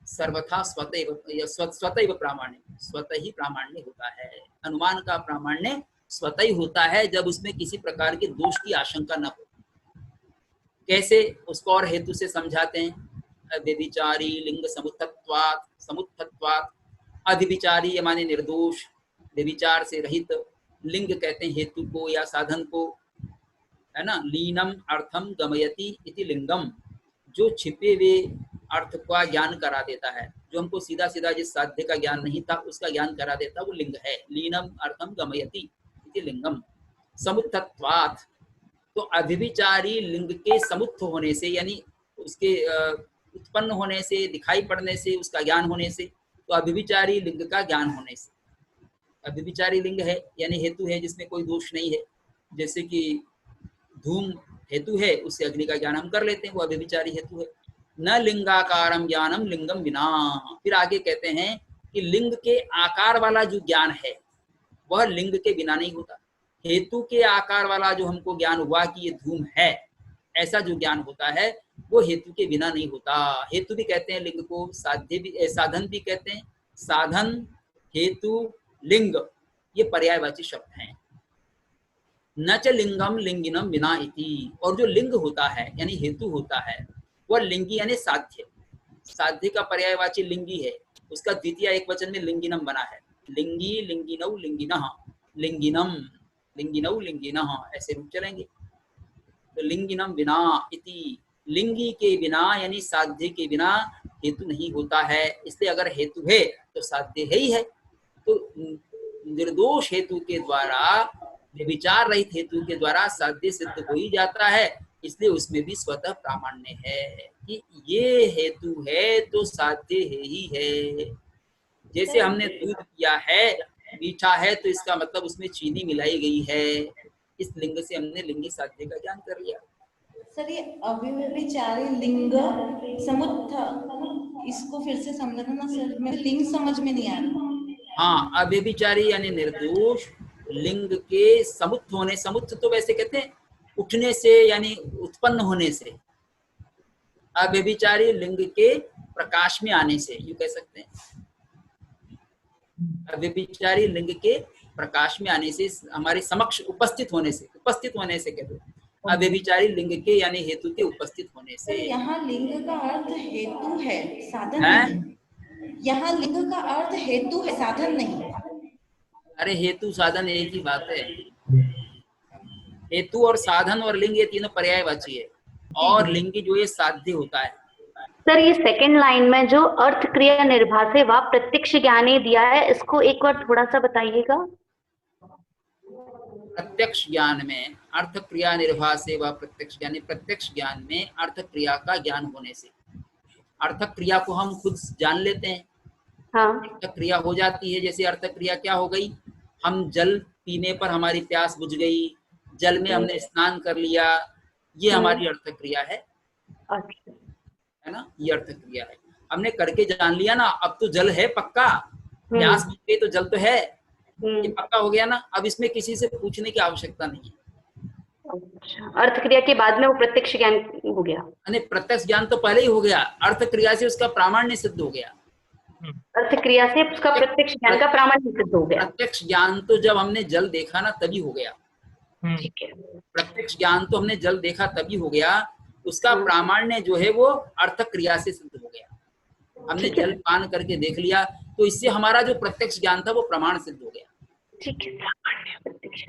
सर्वथा स्वतः प्रामाण्य, स्वतः ही प्रामाण्य होता है। अनुमान का प्रामाण्य स्वतः ही होता है जब उसमें किसी प्रकार के दोष की आशंका न हो। कैसे, उसको और हेतु से समझाते हैं। व्यभिचारी लिंग समुत्थत्वात्, अधिविचारी माने निर्दोष, व्यभिचार से रहित, लिंग कहते हैं हेतु को या साधन को, है ना। लीनम अर्थम गमयति इति लिंगम, जो छिपे हुए अर्थ का ज्ञान करा देता है, जो हमको सीधा सीधा जिस साध्य का ज्ञान नहीं था उसका ज्ञान करा देता, वो लिंग है। लीनम अर्थम गमयति इति लिंगम। समुत्थत्वात्, तो अधिविचारी लिंग के समुत्थ होने से, यानी उसके उत्पन्न होने से, दिखाई पड़ने से, उसका ज्ञान होने से, तो अभिविचारी लिंग का ज्ञान होने से। अभिविचारी लिंग है यानी हेतु है जिसमें कोई दोष नहीं है, जैसे कि धूम हेतु है, उससे अग्नि का ज्ञान हम कर लेते हैं, वो अभिविचारी हेतु है। न लिंगाकारम ज्ञानम लिंगम बिना, फिर आगे कहते हैं कि लिंग के आकार वाला जो ज्ञान है वह लिंग के बिना नहीं होता। हेतु के आकार वाला जो हमको ज्ञान हुआ कि ये धूम है, ऐसा जो ज्ञान होता है वो हेतु के बिना नहीं होता। हेतु भी कहते हैं लिंग को, साध्य भी, साधन भी कहते हैं। साधन, हेतु, लिंग ये पर्यायवाची शब्द हैं। न च लिंगम लिंगिनम बिना इति, और जो लिंग होता है यानी हेतु होता है वह लिंगी यानी साध्य, साध्य का पर्यायवाची लिंगी है, उसका द्वितीय एक वचन में लिंगिनम बना है। लिंगी लिंगिनौ लिंगिनः, लिंगिनम लिंगिनौ लिंगिनः, ऐसे रूप चलेंगे। तो लिंगिनम बिना इति, लिंगी के बिना यानी साध्य के बिना हेतु नहीं होता है। इसलिए अगर हेतु है तो साध्य है ही है। तो निर्दोष हेतु के द्वारा, विचार रहित हेतु के द्वारा साध्य सिद्ध हो ही जाता है। इसलिए उसमें भी स्वतः प्रामाण्य है कि ये हेतु है तो साध्य है ही है। जैसे हमने दूध पिया है, मीठा है, तो इसका मतलब उसमें चीनी मिलाई गई है। इस लिंग से हमने लिंगी साध्य का ज्ञान कर लिया। सर ये अव्यभिचारी लिंग समुत्थ, इसको फिर से समझना ना सर, मेरे लिंग समझ में नहीं आ रहा। हाँ, अव्यभिचारी यानी निर्दोष लिंग के समुत्थ होने, समुत्थ तो वैसे कहते हैं उठने से यानी उत्पन्न होने से, अव्यभिचारी लिंग के प्रकाश में आने से, यूं कह सकते हैं। अव्यभिचारी लिंग के प्रकाश में आने से, हमारे समक्ष उपस्थित होने से, उपस्थित होने से कहते हैं अव्यभिचारी लिंग के यानी हेतु के उपस्थित होने से। यहाँ लिंग का अर्थ हेतु है, साधन है? नहीं। यहाँ लिंग का अर्थ हेतु है, साधन नहीं। अरे हेतु साधन एक ही बात है। हेतु और साधन और लिंग ये तीनों पर्यायवाची है, और लिंग जो ये साध्य होता है। सर ये सेकंड लाइन में जो अर्थ क्रिया निर्भासे व प्रत्यक्ष ज्ञाने दिया है, इसको एक बार थोड़ा सा बताइएगा। प्रत्यक्ष ज्ञान में अर्थ क्रिया निर्भासे व प्रत्यक्ष ज्ञान, प्रत्यक्ष ज्ञान में अर्थ क्रिया का ज्ञान होने से, अर्थ क्रिया को हम खुद जान लेते हैं। हाँ। अर्थ क्रिया हो जाती है। जैसे अर्थ क्रिया क्या हो गई, हम जल पीने पर हमारी प्यास बुझ गई, जल में हमने स्नान कर लिया, ये हमारी अर्थ क्रिया है। अच्छा। है ना, ये अर्थ क्रिया है। हमने करके जान लिया ना, अब तो जल है पक्का, प्यास बुझ गई तो जल तो है, ये पक्का हो गया ना। अब इसमें किसी से पूछने की आवश्यकता नहीं है। अच्छा, अर्थ क्रिया के बाद में वो प्रत्यक्ष ज्ञान हो गया। नहीं, प्रत्यक्ष ज्ञान तो पहले ही हो गया, अर्थ क्रिया से उसका प्रामाण्य सिद्ध हो गया। अर्थ क्रिया से उसका प्रत्यक्ष ज्ञान का प्रामाण्य सिद्ध हो गया। प्रत्यक्ष ज्ञान तो जब हमने जल देखा ना तभी हो गया। ठीक है। प्रत्यक्ष ज्ञान तो हमने जल देखा तभी हो गया, उसका प्रामाण्य जो है वो अर्थ क्रिया से सिद्ध हो गया। हमने जल पान करके देख लिया, तो इससे हमारा जो प्रत्यक्ष ज्ञान था वो प्रमाण सिद्ध हो गया। ठीक है, प्रामाण्य प्रत्यक्ष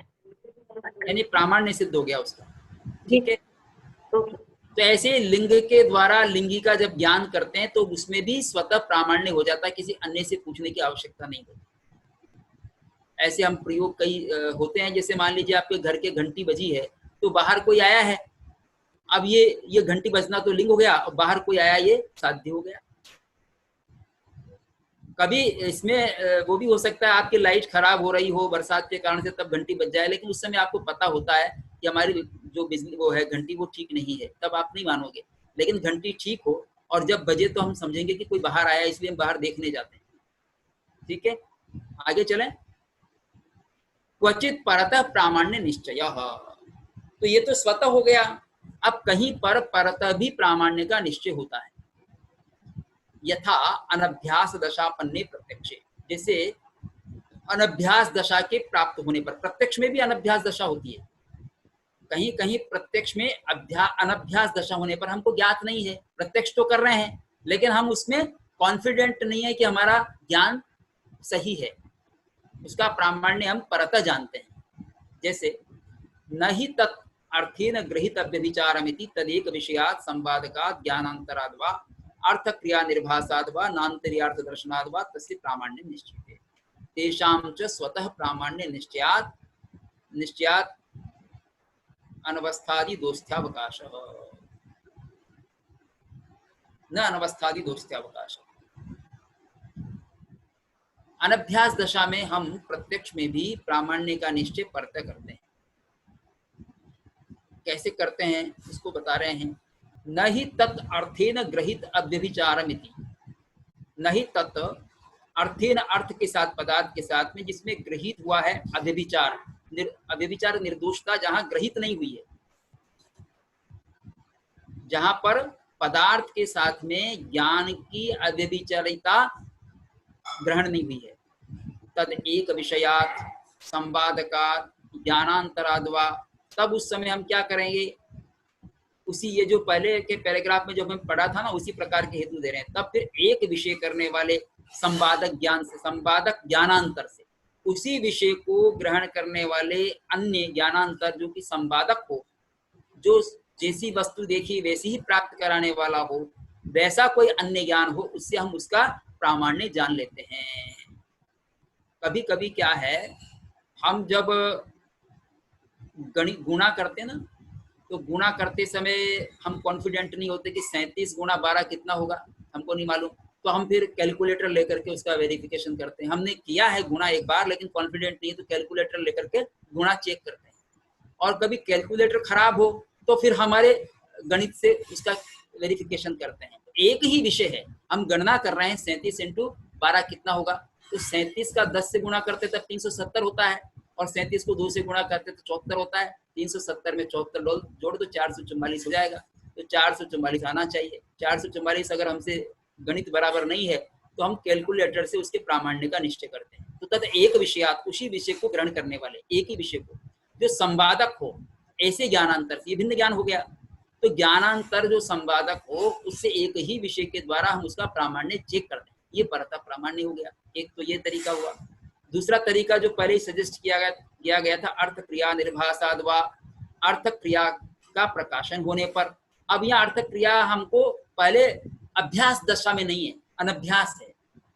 यानी प्रामाण्य सिद्ध हो गया उसका। ठीक है। तो ऐसे लिंग के द्वारा लिंगी का जब ज्ञान करते हैं तो उसमें भी स्वतः प्रामाण्य हो जाता है, किसी अन्य से पूछने की आवश्यकता नहीं होती। ऐसे हम प्रयोग कई होते हैं। जैसे मान लीजिए आपके घर के घंटी बजी है, तो बाहर कोई आया है, अब ये घंटी बजना तो लिंग हो गया, और बाहर कोई आया ये साध्य हो गया। कभी इसमें वो भी हो सकता है आपकी लाइट खराब हो रही हो बरसात के कारण से, तब घंटी बज जाए, लेकिन उस समय आपको पता होता है कि हमारी जो बिजली वो है घंटी वो ठीक नहीं है, तब आप नहीं मानोगे। लेकिन घंटी ठीक हो और जब बजे तो हम समझेंगे कि कोई बाहर आया, इसलिए हम बाहर देखने जाते हैं। ठीक है, आगे चलें। क्वचित परतः प्रामाण्य निश्चय, तो ये तो स्वतः हो गया। अब कहीं पर परतः भी प्रामाण्य का निश्चय होता है। यथा अनभ्यास दशापन्ने प्रत्यक्षे, जैसे अनभ्यास दशा के प्राप्त होने पर, प्रत्यक्ष में भी अनभ्यास दशा होती है। कहीं कहीं प्रत्यक्ष में अनभ्यास दशा होने पर हमको ज्ञात नहीं है, प्रत्यक्ष तो कर रहे हैं लेकिन हम उसमें कॉन्फिडेंट नहीं है कि हमारा ज्ञान सही है, उसका प्रामाण्य हम परतः जानते हैं। जैसे न ही तत् अर्थेन गृहीत व्यभिचारमिति तदेक विषयात् संवादकात् ज्ञानांतराद् वा अर्थ क्रिया निर्भासाद् वा नान्तर्यार्थ दर्शनाद् वा तस्य प्रामाण्य निश्चिते तेषां च स्वतः प्रामाण्य निश्चयात् अनवस्थादि दोषावकाशः न अनवस्थादि दोषावकाशः। अनभ्यास दशा में हम प्रत्यक्ष में भी प्रामाण्य का निश्चय परतः करते हैं। कैसे करते हैं इसको बता रहे हैं। न ही तत् अर्थेन ग्रहित अव्यभिचारमिति, न ही तत् अर्थेन अर्थ के साथ, पदार्थ के साथ में जिसमें ग्रहित हुआ है अव्यभिचार, अव्यभिचार निर्दोषता जहां ग्रहित नहीं हुई है, जहां पर पदार्थ के साथ में ज्ञान की अव्यभिचारिता ग्रहण नहीं हुई है, तद एक विषयात् संवादकात् ज्ञानांतराद् वा, तब उस समय हम क्या करेंगे, उसी ये जो पहले के पैराग्राफ में जो हमें पढ़ा था ना, उसी प्रकार के हेतु दे रहे हैं। तब फिर एक विषय करने वाले संवादक ज्ञान से, संवादक ज्ञानांतर से, उसी विषय को ग्रहण करने वाले अन्य ज्ञानांतर जो कि संवादक हो, जो जैसी वस्तु देखी वैसी ही प्राप्त कराने वाला हो, वैसा कोई अन्य ज्ञान हो, उससे हम उसका प्रामाण्य जान लेते हैं। कभी कभी क्या है, हम जब गुणा करते हैं ना, तो गुणा करते समय हम कॉन्फिडेंट नहीं होते कि 37 गुणा 12 कितना होगा, हमको नहीं मालूम, तो हम फिर कैलकुलेटर लेकर के उसका वेरिफिकेशन करते हैं। हमने किया है गुणा एक बार लेकिन कॉन्फिडेंट नहीं है तो कैलकुलेटर लेकर के गुणा चेक करते हैं। और कभी कैलकुलेटर खराब हो तो फिर हमारे गणित से उसका वेरिफिकेशन करते हैं। एक ही विषय है, हम गणना कर रहे हैं 37 इंटू 12 कितना होगा, तो 37 का 10 से गुणा करते तब 370 होता है, और 37 को 2 से गुणा करते तो 74 होता है। 370 में 74 जोड़ दो 444 हो जाएगा, तो 444 आना चाहिए। 444 अगर हमसे गणित बराबर नहीं है तो हम कैलकुलेटर से उसके प्रामाण्य का निश्चय करते हैं। तो तद एक विषयात, उसी विषय को ग्रहण करने वाले, एक ही विषय को जो संवादक हो, ऐसे ज्ञानांतर ये भिन्न ज्ञान हो गया, तो ज्ञानांतर जो संवादक हो उससे एक ही विषय के द्वारा हम उसका प्रामाण्य चेक करते हैं, ये परता प्रामाण्य हो गया। एक तो ये तरीका हुआ। दूसरा तरीका जो पहले ही सजेस्ट किया गया था, अर्थ क्रिया निर्भासाद व अर्थ क्रिया का प्रकाशन होने पर। अब यह अर्थ क्रिया हमको पहले अभ्यास दशा में नहीं है, अनभ्यास है,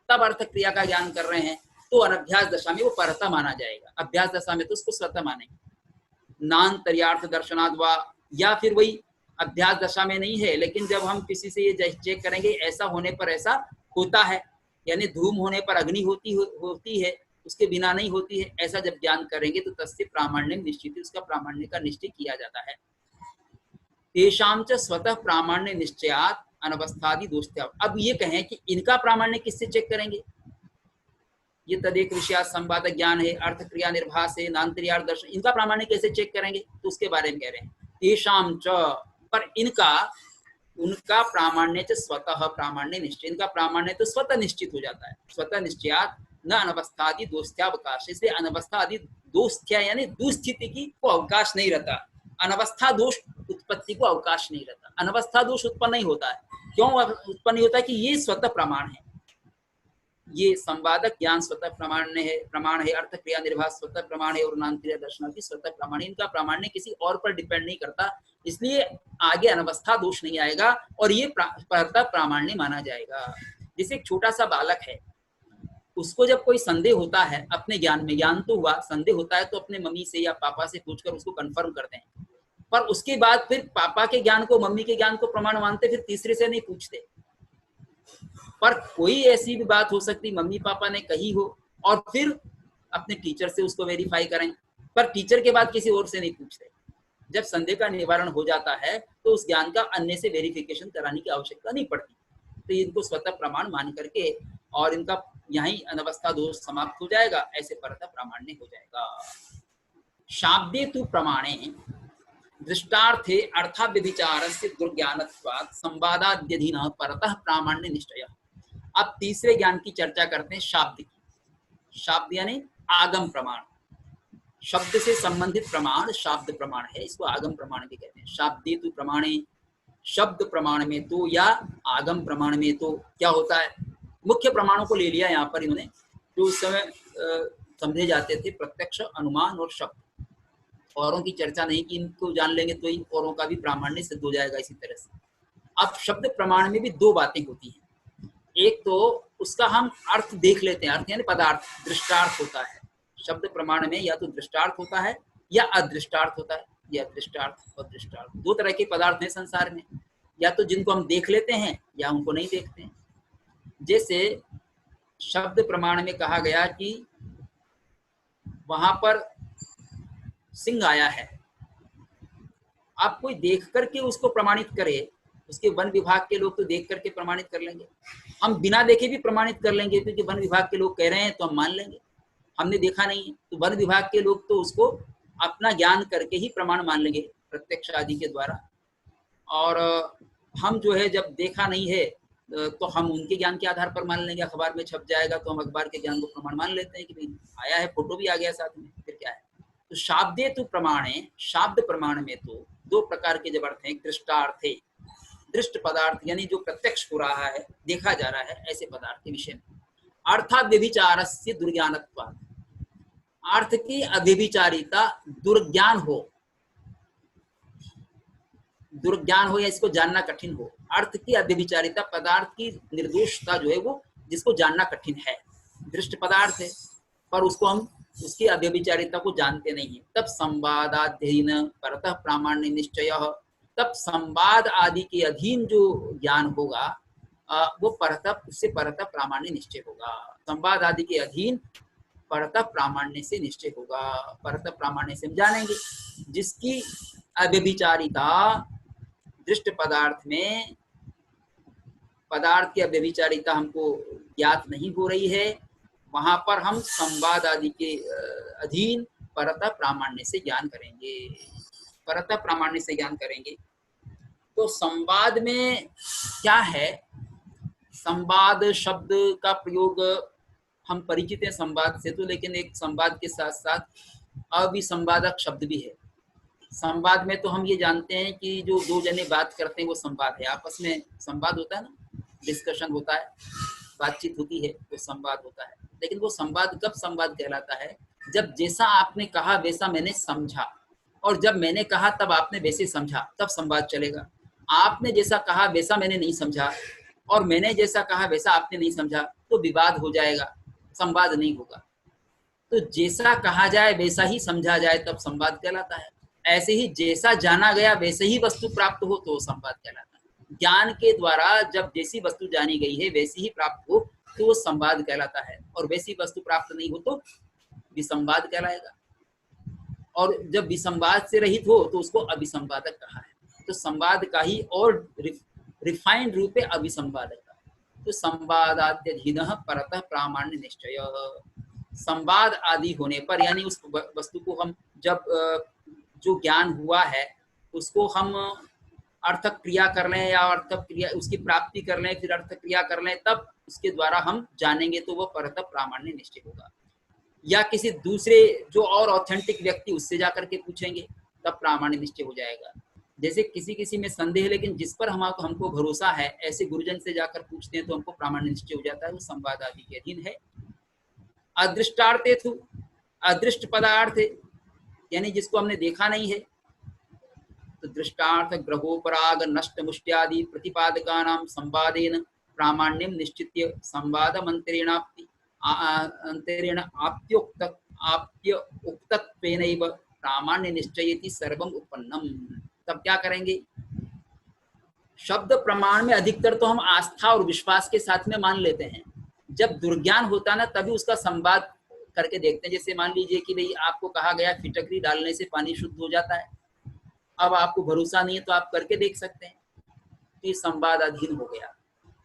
तब अर्थ क्रिया का ज्ञान कर रहे हैं, तो अनभ्यास दशा में वो परता माना जाएगा, अभ्यास दशा में तो उसको स्वतः मानेंगे। नान्तर्यार्थ दर्शनाद वा, या फिर वही अभ्यास दशा में नहीं है लेकिन जब हम किसी से ये चेक करेंगे ऐसा होने पर ऐसा होता है, यानी धूम होने पर अग्नि होती है, उसके बिना नहीं होती है, ऐसा जब ज्ञान करेंगे तो तस्य प्रामाण्य निश्चित, उसका प्रामाण्य का निश्चय किया जाता है। तेषां च स्वतः प्रामाण्य निश्चयात् अनवस्थादि दोषत्या। अब ये कहें कि इनका प्रामाण्य किससे चेक करेंगे, ये तदेक विषय संवाद ज्ञान है, अर्थ क्रिया निर्भास है, नान्तर्यार्थ दर्शन, इनका प्रामाण्य कैसे चेक करेंगे, तो उसके बारे में कह रहे हैं। तेषां च, पर इनका, उनका प्रामाण्य च स्वतः प्रामाण्य निश्चय, इनका प्रामाण्य तो स्वतः निश्चित हो जाता है। स्वतः निश्चयात न अनवस्थादि दोषत्यावकाश, इसलिए अनवस्था आदि दोषत्या यानी दुस्थिति की को अवकाश नहीं रहता, अनवस्था दोष उत्पत्ति को अवकाश नहीं रहता, अनवस्था दोष उत्पन्न नहीं होता है। क्यों उत्पन्न नहीं होता है कि ये स्वतः प्रमाण है, ये संवादक ज्ञान स्वतः प्रमाण है, अर्थ क्रिया निर्भास स्वतः प्रमाण है, और नान्तर्यार्थ दर्शनादि स्वतः प्रमाण है। इनका प्रामाण्य किसी और पर डिपेंड नहीं करता, इसलिए आगे अनवस्था दोष नहीं आएगा और ये परता प्रामाण्य माना जाएगा। जैसे एक छोटा सा बालक है, उसको जब कोई संदेह होता है अपने ज्ञान में, ज्ञान तो हुआ, संदेह होता है तो अपने मम्मी से या पापा से पूछकर उसको कंफर्म करते हैं, पर उसके बाद फिर पापा के ज्ञान को, मम्मी के ज्ञान को प्रमाण मानते, फिर तीसरे से नहीं पूछते। पर कोई ऐसी भी बात हो सकती मम्मी पापा ने कही हो और फिर अपने टीचर से उसको वेरीफाई करें, पर टीचर के बाद किसी और से नहीं पूछते। जब संदेह का निवारण हो जाता है तो उस ज्ञान का अन्य से वेरिफिकेशन कराने की आवश्यकता नहीं पड़ती, तो इनको स्वतः प्रमाण मान करके और इनका यहीं अनवस्था दोष समाप्त हो जाएगा, ऐसे परतः प्रामाण्य हो जाएगा। शाब्दे तु प्रमाणे दृष्टार्थे अर्थाव्यभिचारस्य दुर्ज्ञानत्वात् संवादाद्यधीनः परतः प्रामाण्य निश्चय। अब तीसरे ज्ञान की चर्चा करते हैं, शाब्द की। शाब्द यानी आगम प्रमाण, शब्द से संबंधित प्रमाण शाब्द प्रमाण है, इसको आगम प्रमाण भी कहते हैं। शाब्दे तु प्रमाणे, शब्द प्रमाण में तो या आगम प्रमाण में तो क्या होता है, मुख्य प्रमाणों को ले लिया यहाँ पर इन्होंने, जो उस समय समझे जाते थे, प्रत्यक्ष, अनुमान और शब्द। औरों की चर्चा नहीं की, इनको जान लेंगे तो ही औरों का भी प्रामाण्य सिद्ध हो जाएगा इसी तरह से। अब शब्द प्रमाण में भी दो बातें होती हैं, एक तो उसका हम अर्थ देख लेते हैं, अर्थ यानी पदार्थ, दृष्टार्थ होता है। शब्द प्रमाण में या तो दृष्टार्थ होता है या अदृष्टार्थ होता है, या दृष्टार्थ और दृष्टार्थ, दो तरह के पदार्थ हैं संसार में, या तो जिनको हम देख लेते हैं या उनको नहीं देखते हैं। जैसे शब्द प्रमाण में कहा गया कि वहां पर सिंह आया है, आप कोई देख करके उसको प्रमाणित करे, उसके वन विभाग के लोग तो देख करके प्रमाणित कर लेंगे, हम बिना देखे भी प्रमाणित कर लेंगे, क्योंकि वन विभाग के लोग कह रहे हैं तो हम मान लेंगे, हमने देखा नहीं है तो वन विभाग के लोग तो उसको अपना ज्ञान करके ही प्रमाण मान लेंगे प्रत्यक्ष आदि के द्वारा। और हम जो है जब देखा नहीं है तो हम उनके ज्ञान के आधार पर मान लेंगे, अखबार में छप जाएगा तो हम अखबार के ज्ञान को प्रमाण मान लेते हैं कि भाई आया है, फोटो भी आ गया साथ में, फिर क्या है। तो शाब्दे तो प्रमाणे, शाब्द प्रमाण में तो दो प्रकार के जब अर्थ हैं, दृष्टार्थे, दृष्ट पदार्थ यानी जो प्रत्यक्ष हो रहा है, देखा जा रहा है, ऐसे पदार्थ के विषय में। अर्थात व्यभिचारस्य दुर्ज्ञानत्वात्, अर्थ की अव्यभिचारिता दुर्ज्ञान हो, दुर्ज्ञान हो या इसको जानना कठिन हो, अर्थ की अव्यभिचारिता, पदार्थ की निर्दोषता जो है वो जिसको जानना कठिन है, दृष्ट पदार्थ है पर उसको हम उसकी अव्यभिचारिता को जानते नहीं है, तब संवादाध्ययन परतः प्रामाण्य निश्चय, तब संवाद आदि के अधीन जो ज्ञान होगा वो परतः, उससे परतः प्रामाण्य निश्चय होगा। संवाद आदि के अधीन परतः प्रामाण्य से निश्चय होगा। परतः प्रामाण्य से हम जानेंगे जिसकी अव्यभिचारिता दृष्ट पदार्थ में, पदार्थ की अव्यभिचारिता हमको ज्ञात नहीं हो रही है, वहां पर हम संवाद आदि के अधीन परतः प्रामाण्य से ज्ञान करेंगे। परतः प्रामाण्य से ज्ञान करेंगे। तो संवाद में क्या है? संवाद शब्द का प्रयोग हम परिचित हैं संवाद से तो, लेकिन एक संवाद के साथ साथ अविसंवादक शब्द भी है। संवाद में तो हम ये जानते हैं कि जो दो जने बात करते हैं वो संवाद है, आपस में संवाद होता है ना, डिस्कशन होता है, बातचीत होती है, तो संवाद होता है। लेकिन वो संवाद कब संवाद कहलाता है? जब जैसा आपने कहा वैसा मैंने समझा, और जब मैंने कहा तब आपने वैसे समझा, तब संवाद चलेगा। आपने जैसा कहा वैसा मैंने नहीं समझा, और मैंने जैसा कहा वैसा आपने नहीं समझा, तो विवाद हो जाएगा, संवाद नहीं होगा। तो जैसा कहा जाए वैसा ही समझा जाए तब संवाद कहलाता है। ऐसे ही जैसा जाना गया वैसे ही वस्तु प्राप्त हो तो संवाद कहलाता है। ज्ञान के द्वारा जब जैसी वस्तु जानी गई है वैसी ही प्राप्त हो तो वो संवाद कहलाता है, और वैसी वस्तु प्राप्त नहीं हो तो विसंवाद कहलाएगा, और जब विसंवाद से रहित हो तो उसको अविसंवादक कहा है। तो संवाद का ही और रिफाइंड रूप है अविसंवादक का। तो संवादाद्यधीन परतः प्रामाण्य निश्चय, संवाद आदि होने पर, यानी उस वस्तु को हम जब जो ज्ञान हुआ है उसको हम अर्थक क्रिया कर लें या अर्थक क्रिया उसकी प्राप्ति कर लें, फिर अर्थक क्रिया कर लें, तब उसके द्वारा हम जानेंगे तो वो परतः प्रामाण्य निश्चय होगा। या किसी दूसरे जो और ऑथेंटिक व्यक्ति उससे जाकर के पूछेंगे तब प्रामाण्य निश्चय हो जाएगा। जैसे किसी में संदेह है लेकिन जिस पर हमको भरोसा है, ऐसे गुरुजन से जाकर पूछते हैं तो हमको प्रामाण्य निश्चय हो जाता है, वो संवाद आदि के अधीन है। अदृष्टार्थे थु, अदृष्ट पदार्थ यानी जिसको हमने देखा नहीं है, तो दृष्टार्थ ग्रहोपराग नष्ट मुष्ट्यादि प्रतिपादकानां संवादेन प्रामाण्यम निश्चित्य संवादमंतरेणाप्ति अंतरेण आप्य उक्तत्वेनैव प्रामाण्य निश्चयेति सर्वम उत्पन्नम। तब क्या करेंगे? शब्द प्रमाण में अधिकतर तो हम आस्था और विश्वास के साथ में मान लेते हैं। जब दुर्ज्ञान होता ना तभी उसका संवाद करके देखते हैं। जैसे मान लीजिए कि भाई आपको कहा गया फिटकरी डालने से पानी शुद्ध हो जाता है, अब आपको भरोसा नहीं है तो आप करके देख सकते हैं, तो ये संवाद अधीन हो गया।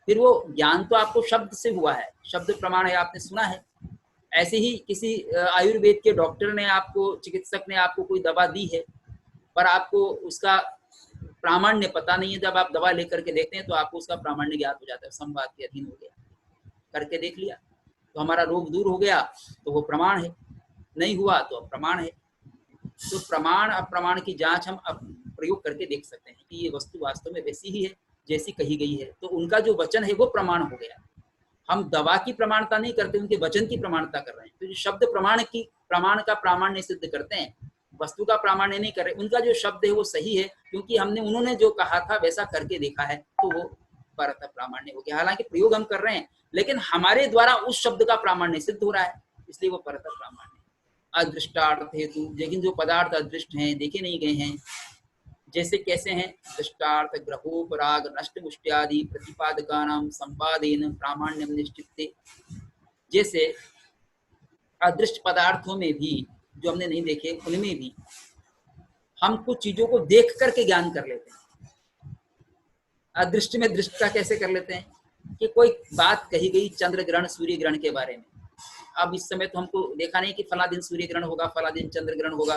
फिर वो ज्ञान तो आपको शब्द से हुआ है, शब्द प्रमाण है, आपने सुना है। ऐसे ही किसी आयुर्वेद के डॉक्टर ने आपको, चिकित्सक ने आपको कोई दवा दी है पर आपको उसका प्रामाण्य पता नहीं है, जब आप दवा लेकर के देखते हैं तो आपको उसका प्रामाण्य ज्ञात हो जाता है, संवाद के अधीन हो गया। करके देख लिया तो हमारा रोग दूर हो गया तो वो प्रमाण है, नहीं हुआ तो अप्रमाण है। तो प्रमाण अप्रमाण की जांच हम प्रयोग करके देख सकते हैं कि ये वस्तु वास्तव में वैसी ही है जैसी कही गई है, तो उनका जो वचन है वो प्रमाण हो गया। हम दवा की प्रमाणता नहीं करते, उनके वचन की प्रमाणता कर रहे हैं। तो जो शब्द प्रमाण का प्रामाण्य सिद्ध करते हैं, वस्तु का प्रामाण्य नहीं कर रहे, उनका जो शब्द है वो सही है क्योंकि हमने उन्होंने जो कहा था वैसा करके देखा है, तो वो परतः प्रामाण्य हो गया। हालांकि प्रयोग हम कर रहे हैं लेकिन हमारे द्वारा उस शब्द का प्रामाण्य सिद्ध हो रहा है, इसलिए वो परतः प्रामाण्य। अदृष्टार्थ हेतु, लेकिन जो पदार्थ अदृष्ट हैं, देखे नहीं गए हैं, जैसे कैसे हैं? दृष्टार्थ ग्रहोपराग नष्ट मुष्ट्यादि प्रतिपादकानां संवादेन प्रामाण्यम निश्चित्ते। जैसे अदृष्ट पदार्थों में भी, जो हमने नहीं देखे, उनमें भी हम कुछ चीजों को देख करके ज्ञान कर लेते हैं। अदृष्ट में दृष्टता कैसे कर लेते हैं कि कोई बात कही गई चंद्र ग्रहण सूर्य ग्रहण के बारे में, अब इस समय तो हमको देखा नहीं कि फला दिन सूर्य ग्रहण होगा, फला दिन चंद्र ग्रहण होगा,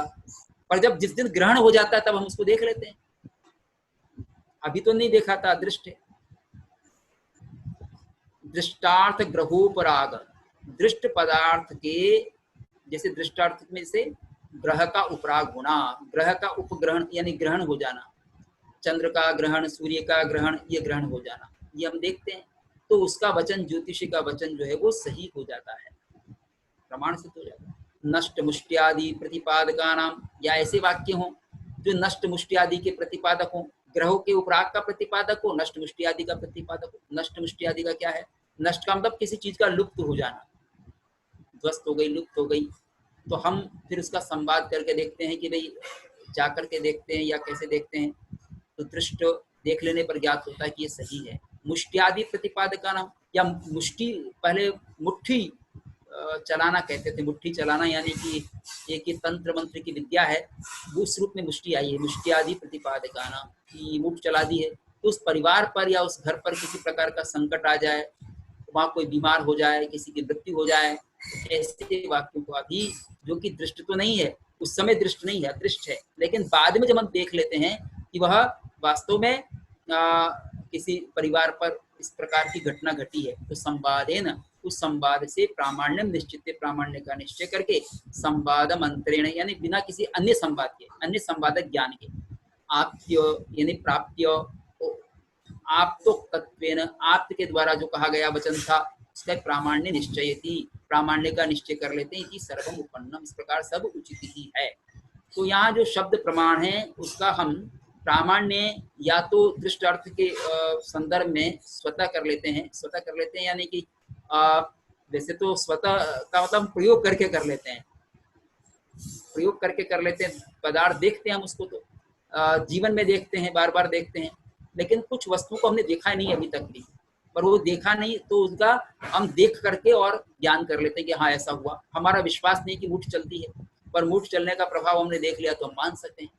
पर जब जिस दिन ग्रहण हो जाता है तब हम उसको देख लेते हैं। अभी तो नहीं देखा था, दृष्ट है। दृष्टार्थ ग्रहोपराग, दृष्ट पदार्थ के, जैसे दृष्टार्थ में से ग्रह का उपराग होना, ग्रह का उपग्रहण यानी ग्रहण हो जाना, चंद्र का ग्रहण, सूर्य का ग्रहण, ये ग्रहण हो जाना, ये हम देखते हैं। तो उसका वचन, ज्योतिषी का वचन जो है वो सही हो जाता है, प्रमाण सिद्ध हो जाता है। नष्ट मुष्ट्यादि प्रतिपादकानाम, या ऐसे वाक्य हों जो नष्ट मुष्ट्यादि के प्रतिपादक हों, ग्रहों के उपराग का प्रतिपादक हो, नष्ट मुष्ट्यादि का प्रतिपादक हो। नष्ट मुष्ट्यादि का क्या है? नष्ट का मतलब किसी चीज का लुप्त हो जाना, ध्वस्त हो गई, लुप्त हो गई, तो हम फिर उसका संवाद करके देखते हैं कि भाई जा करके देखते हैं या कैसे देखते हैं, तो दृष्ट देख लेने पर ज्ञात होता है कि ये सही है। मुष्टियादि प्रतिपादका नाम, या मुष्टि, पहले मुट्ठी चलाना कहते थे, मुट्ठी चलाना यानी कि एक ही तंत्र मंत्र की विद्या है, वो उस रूप में मुष्टि आई है। मुष्टियादि प्रतिपादका नाम की मुठ चला दी है, तो उस परिवार पर या उस घर पर किसी प्रकार का संकट आ जाए, वहाँ कोई बीमार हो जाए, किसी की मृत्यु हो जाए, ऐसे वाक्यों को अभी जो कि दृष्ट तो नहीं है, उस समय दृष्ट नहीं है, अदृष्ट है, लेकिन बाद में जब हम देख लेते हैं कि वह वास्तव में किसी परिवार पर इस प्रकार की घटना घटी है, तो संवादेन, उस संवाद से प्रामाण्यम निश्चित, प्रामाण्य का निश्चय करके संवादम अंतरेण यानी बिना किसी अन्य संवाद के, अन्य संवादक ज्ञान के, आप्य यानी प्राप्य, आप्तोक्तत्वेन, आप्त के द्वारा जो कहा गया वचन था उसका प्रामाण्य निश्चयति, प्रामाण्य का निश्चय कर लेते हैं कि सर्वम उपन्नम, इस प्रकार सब उचित ही है। तो यहाँ जो शब्द प्रमाण है उसका हम प्रामाण्य या तो दृष्ट अर्थ के संदर्भ में स्वतः कर लेते हैं, स्वतः कर लेते हैं यानी कि वैसे तो स्वतः का मतलब प्रयोग करके कर लेते हैं, प्रयोग करके कर लेते हैं, पदार्थ देखते हैं हम उसको, तो जीवन में देखते हैं, बार बार देखते हैं, लेकिन कुछ वस्तुओं को हमने देखा नहीं अभी तक भी, पर वो देखा नहीं तो उसका हम देख करके और ज्ञान कर लेते हैं कि हाँ ऐसा हुआ। हमारा विश्वास नहीं कि मुठ चलती है, पर मुठ चलने का प्रभाव हमने देख लिया तो हम मान सकते हैं।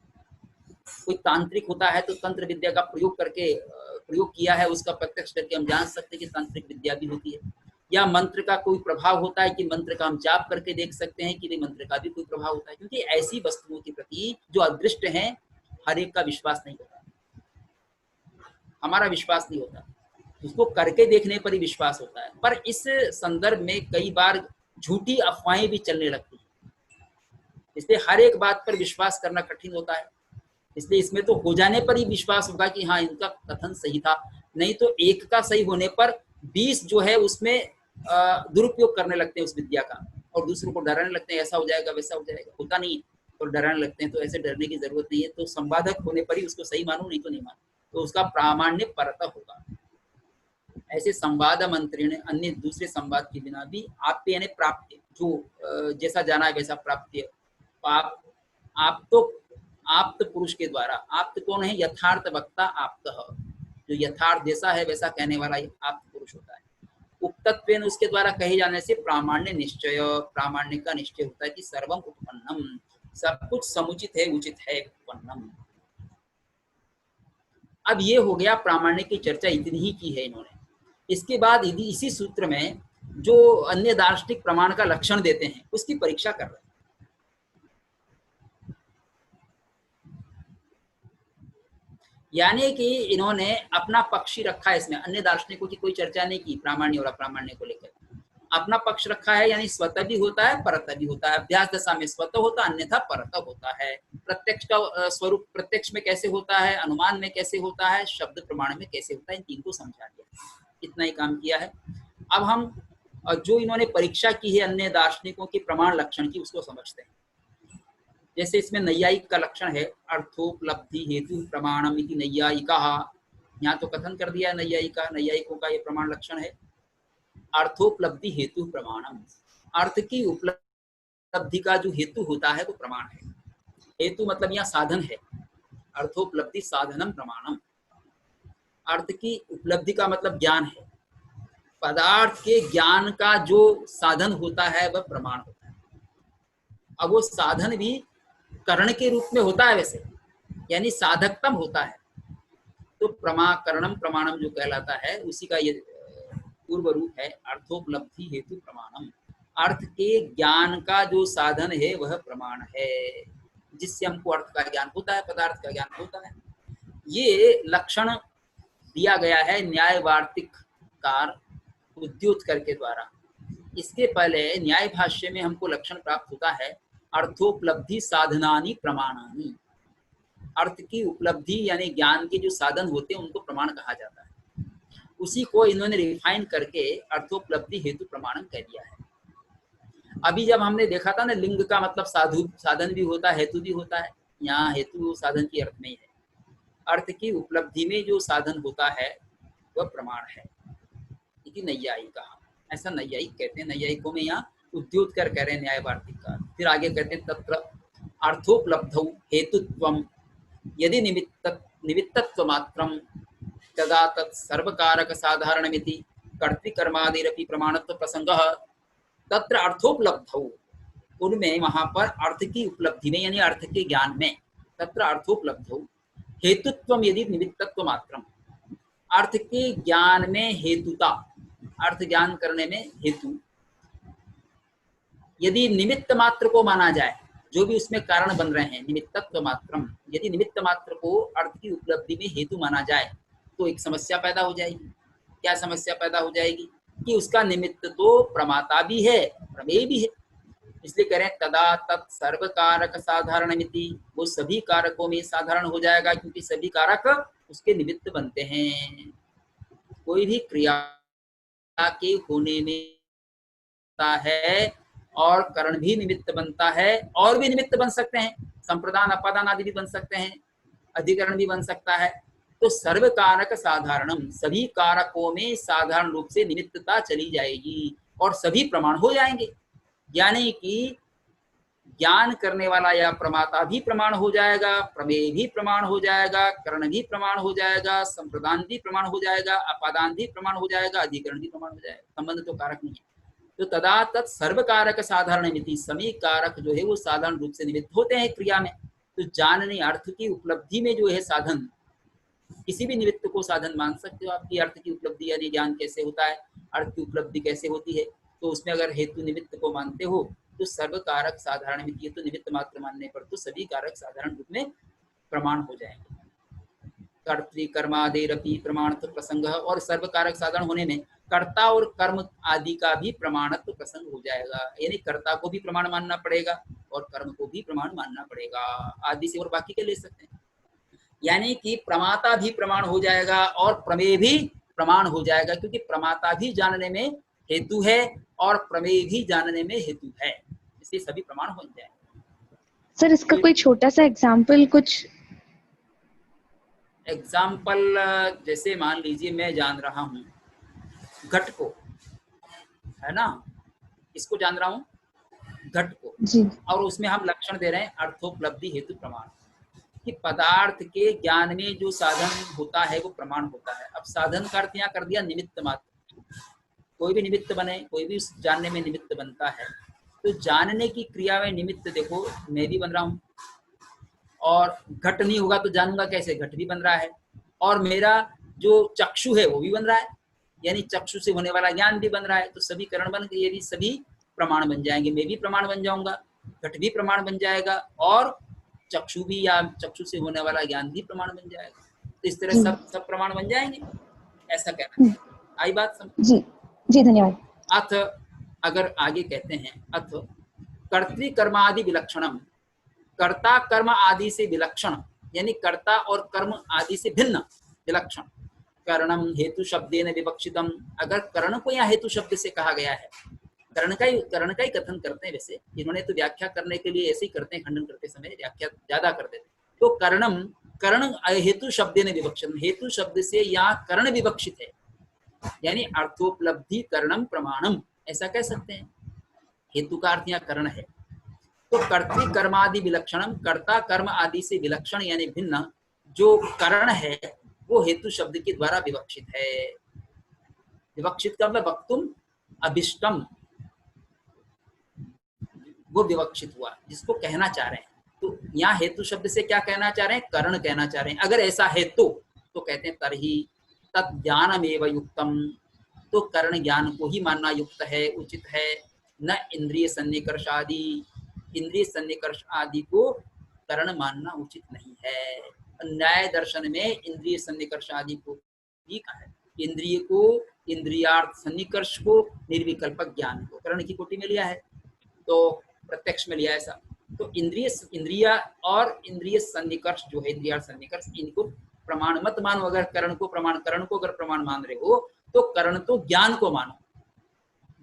कोई तांत्रिक होता है तो तंत्र विद्या का प्रयोग करके, प्रयोग किया है उसका प्रत्यक्ष करके हम जान सकते हैं कि तांत्रिक विद्या भी होती है। या मंत्र का कोई प्रभाव होता है कि मंत्र का हम जाप करके देख सकते हैं कि मंत्र का भी कोई प्रभाव होता है, क्योंकि ऐसी वस्तुओं के प्रति जो अदृष्ट हैं हर एक का विश्वास नहीं होता, हमारा विश्वास नहीं होता, उसको करके देखने पर ही विश्वास होता है। पर इस संदर्भ में कई बार झूठी अफवाहें भी चलने लगती हैं, इसलिए हर एक बात पर विश्वास करना कठिन होता है। इसलिए इसमें तो हो जाने पर ही विश्वास होगा कि हाँ इनका कथन सही था, नहीं तो एक का सही होने पर 20 जो है उसमें दुरुपयोग करने लगते हैं उस विद्या का, और दूसरों को डराने लगते हैं, ऐसा हो जाएगा वैसा हो जाएगा, होता नहीं तो डराने लगते हैं। तो ऐसे डरने की जरूरत नहीं है, तो संवादक होने पर ही उसको सही मानो, नहीं तो नहीं मानो, तो उसका प्रामाण्य परतः होगा। ऐसे संवाद मंत्रेण, अन्य दूसरे संवाद के बिना भी आप्य यानी प्राप्त, जो जैसा जाना है वैसा प्राप्त, आप तो आप्त पुरुष के द्वारा, आप्त कौन है? यथार्थ वक्ता आप्त, जो यथार्थ जैसा है वैसा कहने वाला आप्त पुरुष होता है। उक्तत्वेन, उसके द्वारा कहे जाने से प्रामाण्य निश्चय, प्रामाण्य का निश्चय होता है कि सर्वम उत्पन्नम, सब कुछ समुचित है, उचित है, उत्पन्नम। अब ये हो गया प्रामाण्य की चर्चा, इतनी ही की है इन्होंने। इसके बाद इसी सूत्र में जो अन्य दार्शनिक प्रमाण का लक्षण देते हैं उसकी परीक्षा कर रहे हैं। यानी कि इन्होंने अपना पक्ष ही रखा है इसमें, अन्य दार्शनिकों की कोई चर्चा नहीं की प्रामाण्य और अप्रामाण्य को लेकर, अपना पक्ष रखा है। यानी स्वतः भी होता है, परतः भी होता है। अभ्यास दशा में स्वतः होता है, अन्यथा परतः होता है। प्रत्यक्ष का स्वरूप प्रत्यक्ष में कैसे होता है, अनुमान में कैसे होता है, शब्द प्रमाण में कैसे होता है, इन तीन को समझा दिया, इतना ही काम किया है। अब हम जो इन्होंने परीक्षा की है अन्य दार्शनिकों के प्रमाण लक्षण की, उसको समझते हैं। जैसे इसमें नैयायिक का लक्षण है अर्थोपलब्धि हेतु प्रमाणम इति नैयायिका, यहाँ तो कथन कर दिया है नैयायिका, नैयायिकों का ये प्रमाण लक्षण है अर्थोपलब्धि हेतु प्रमाणम, अर्थ की उपलब्धि का जो हेतु होता है वो प्रमाण है। हेतु मतलब यहाँ साधन है, अर्थोपलब्धि साधनम प्रमाणम, अर्थ की उपलब्धि का मतलब ज्ञान है, पदार्थ के ज्ञान का जो साधन होता है वह प्रमाण होता है। अब वो साधन भी करण के रूप में होता है वैसे, यानी साधकतम होता है, तो करणम प्रमाणम जो कहलाता है उसी का ये पूर्व रूप है अर्थोपलब्धि हेतु प्रमाणम। अर्थ के ज्ञान का जो साधन है वह प्रमाण है, जिससे हमको अर्थ का ज्ञान होता है, पदार्थ का ज्ञान होता है। ये लक्षण दिया गया है न्याय वार्तिककार उद्योतकर के द्वारा। इसके पहले न्याय भाष्य में हमको लक्षण प्राप्त होता है अर्थोपलब्धि साधनानि प्रमाणानि, अर्थ की उपलब्धि यानी ज्ञान के जो साधन होते हैं उनको प्रमाण कहा जाता है। उसी को इन्होंने रिफाइन करके अर्थोपलब्धि हेतु प्रमाणम कह दिया है। अभी जब हमने देखा था ना, लिंग का मतलब साधन भी होता है, हेतु भी होता है, यहाँ हेतु साधन की अर्थ में है। अर्थ की उपलब्धि में जो साधन होता है वह प्रमाण है, इति नैयायिका, ऐसा नैयायिक कहते हैं। नैयायिकों में यहाँ उद्योतकर कह रहे हैं न्याय वार्तिककार। फिर आगे कहते हैं तत्र अर्थोपलब्धौ हेतुत्वम यदि निमित्तत्वमात्रं तदा तत् सर्वकारक साधारणमिति कर्तृकर्मादिरपि प्रमाणत्व प्रसंगः तत्र अर्थोपलब्धौ, उनमें वहां पर अर्थ की उपलब्धि में यानी अर्थ के ज्ञान में, तत्र अर्थोपलब्धौ हेतुत्वम यदि निमित्तत्व मात्रम, अर्थ के ज्ञान में हेतुता, अर्थ ज्ञान करने में हेतु यदि निमित्त मात्र को माना जाए, जो भी उसमें कारण बन रहे हैं, निमित्तत्व मात्रम, यदि निमित्त मात्र को अर्थ की उपलब्धि में हेतु माना जाए तो एक समस्या पैदा हो जाएगी। क्या समस्या पैदा हो जाएगी? कि उसका निमित्त तो प्रमाता भी है, प्रमेय भी है। इसलिए कह रहे हैं तदा तत् सर्व कारक साधारणमिति, वो सभी कारकों में साधारण हो जाएगा, क्योंकि सभी कारक उसके निमित्त बनते हैं। कोई भी क्रिया के होने में है और करण भी निमित्त बनता है, और भी निमित्त बन सकते हैं, संप्रदान अपादान आदि भी बन सकते हैं, अधिकरण भी बन सकता है। तो सर्व कारक साधारणम, सभी कारकों में साधारण रूप से निमित्तता चली जाएगी और सभी प्रमाण हो जाएंगे। यानी कि ज्ञान करने वाला या प्रमाता भी प्रमाण हो जाएगा, प्रमेय भी प्रमाण हो जाएगा, करण भी प्रमाण हो जाएगा, संप्रदान भी प्रमाण हो जाएगा, अपादान भी प्रमाण हो जाएगा, अधिकरण भी प्रमाण हो जाएगा। संबंध तो कारक नहीं है। तो तदा तत् सर्व कारक साधारणमिति, सभी कारक जो है वो साधारण रूप से निमित्त होते हैं क्रिया में। तो जानने अर्थ की उपलब्धि में जो है साधन, किसी भी निमित्त को साधन मान सकते हो आपकी अर्थ की उपलब्धि, यानी ज्ञान कैसे होता है, अर्थ की उपलब्धि कैसे होती है, तो उसमें अगर हेतु निमित्त को मानते हो तो सर्व कारक साधारण में, तो निमित्त मात्र मानने पर तो सभी कारक साधारण रूप में प्रमाण हो जाएंगे। कर्तृकर्मादेरपि प्रमाणत्व प्रसंग, और सर्व कारक साधारण होने में कर्ता और कर्म आदि का भी प्रमाणत्व प्रसंग हो जाएगा। यानी कर्ता को भी प्रमाण मानना पड़ेगा और कर्म को भी प्रमाण मानना पड़ेगा, आदि से और बाकी के ले सकते हैं। यानी कि प्रमाता भी प्रमाण हो जाएगा और प्रमेय भी प्रमाण हो जाएगा, क्योंकि प्रमाता भी जानने में हेतु है और प्रमेय भी जानने में हेतु है, इसलिए सभी प्रमाण हो जाएंगे। सर इसका कोई छोटा सा एग्जाम्पल, कुछ एग्जाम्पल जैसे मान लीजिए मैं जान रहा हूँ घट को, है ना, इसको जान रहा हूँ घट को जी, और उसमें हम लक्षण दे रहे हैं अर्थोपलब्धि हेतु प्रमाण, कि पदार्थ के ज्ञान में जो साधन होता है वो प्रमाण होता है। अब साधन का अर्थ यहाँ कर दिया निमित्त मात्र, कोई भी निमित्त बने, कोई भी उस जानने में निमित्त बनता है। तो जानने की क्रिया में निमित्त, देखो मैं भी बन रहा हूँ और घट नहीं होगा तो जानूंगा कैसे, घट भी बन रहा है, और मेरा जो चक्षु है वो भी बन रहा है, यानी चक्षु से होने वाला ज्ञान भी बन रहा है। तो सभी करण बन गए, ये भी सभी प्रमाण बन जाएंगे, मैं भी प्रमाण बन जाऊंगा, घट भी प्रमाण बन जाएगा और चक्षु भी या चक्षु से होने वाला ज्ञान भी प्रमाण बन जाएगा। तो इस तरह सब प्रमाण बन जाएंगे, ऐसा कहना है। आई बात समझ? जी जी, धन्यवाद। अथ अगर आगे कहते हैं अथ कर्तृकर्मादि विलक्षणम, कर्ता कर्म आदि से विलक्षण, यानी कर्ता और कर्म आदि से भिन्न विलक्षण। करणम हेतु शब्देन विवक्षितम, अगर करण को यहाँ हेतु शब्द से कहा गया है, करण का ही कथन करते हैं। वैसे इन्होंने तो व्याख्या करने के लिए ऐसे ही करते हैं, खंडन करते समय व्याख्या ज्यादा कर देते। तो करणम, करण हेतु शब्देन विवक्षितम, हेतु शब्द से यहाँ करण विवक्षित है, यानी अर्थोपलब्धि करणम प्रमाणम, ऐसा कह सकते हैं। हेतु का अर्थ यहाँ करण है। तो कर्तृ कर्मादि विलक्षणम, कर्ता कर्म आदि से विलक्षण यानी भिन्न जो करण है वो हेतु शब्द के द्वारा विवक्षित है। विवक्षित का मतलब वक्तुम अभिष्टम, वो विवक्षित हुआ जिसको कहना चाह रहे हैं। तो यहाँ हेतु शब्द से क्या कहना चाह रहे हैं, करण कहना चाह रहे हैं। अगर ऐसा है तो कहते हैं तरही तत् ज्ञानमेव युक्तम, तो करण ज्ञान को ही मानना युक्त है, उचित है। न इंद्रिय सन्निकर्ष आदि, इंद्रिय सन्निकर्ष आदि को करण मानना उचित नहीं है। न्याय दर्शन में इंद्रिय सन्निकर्ष आदि को भी कहा है। इंद्रिय को, इंद्रियार्थ सन्निकर्ष को, निर्विकल्पक ज्ञान को करण की कोटि में लिया है, तो प्रत्यक्ष में लिया ऐसा। तो इंद्रिया और इंद्रिय सन्निकर्ष जो है, इंद्रियार्थ सन्निकर्ष, इनको प्रमाण मत मानो। अगर करण को अगर प्रमाण मान रहे हो तो करण तो ज्ञान को मानो,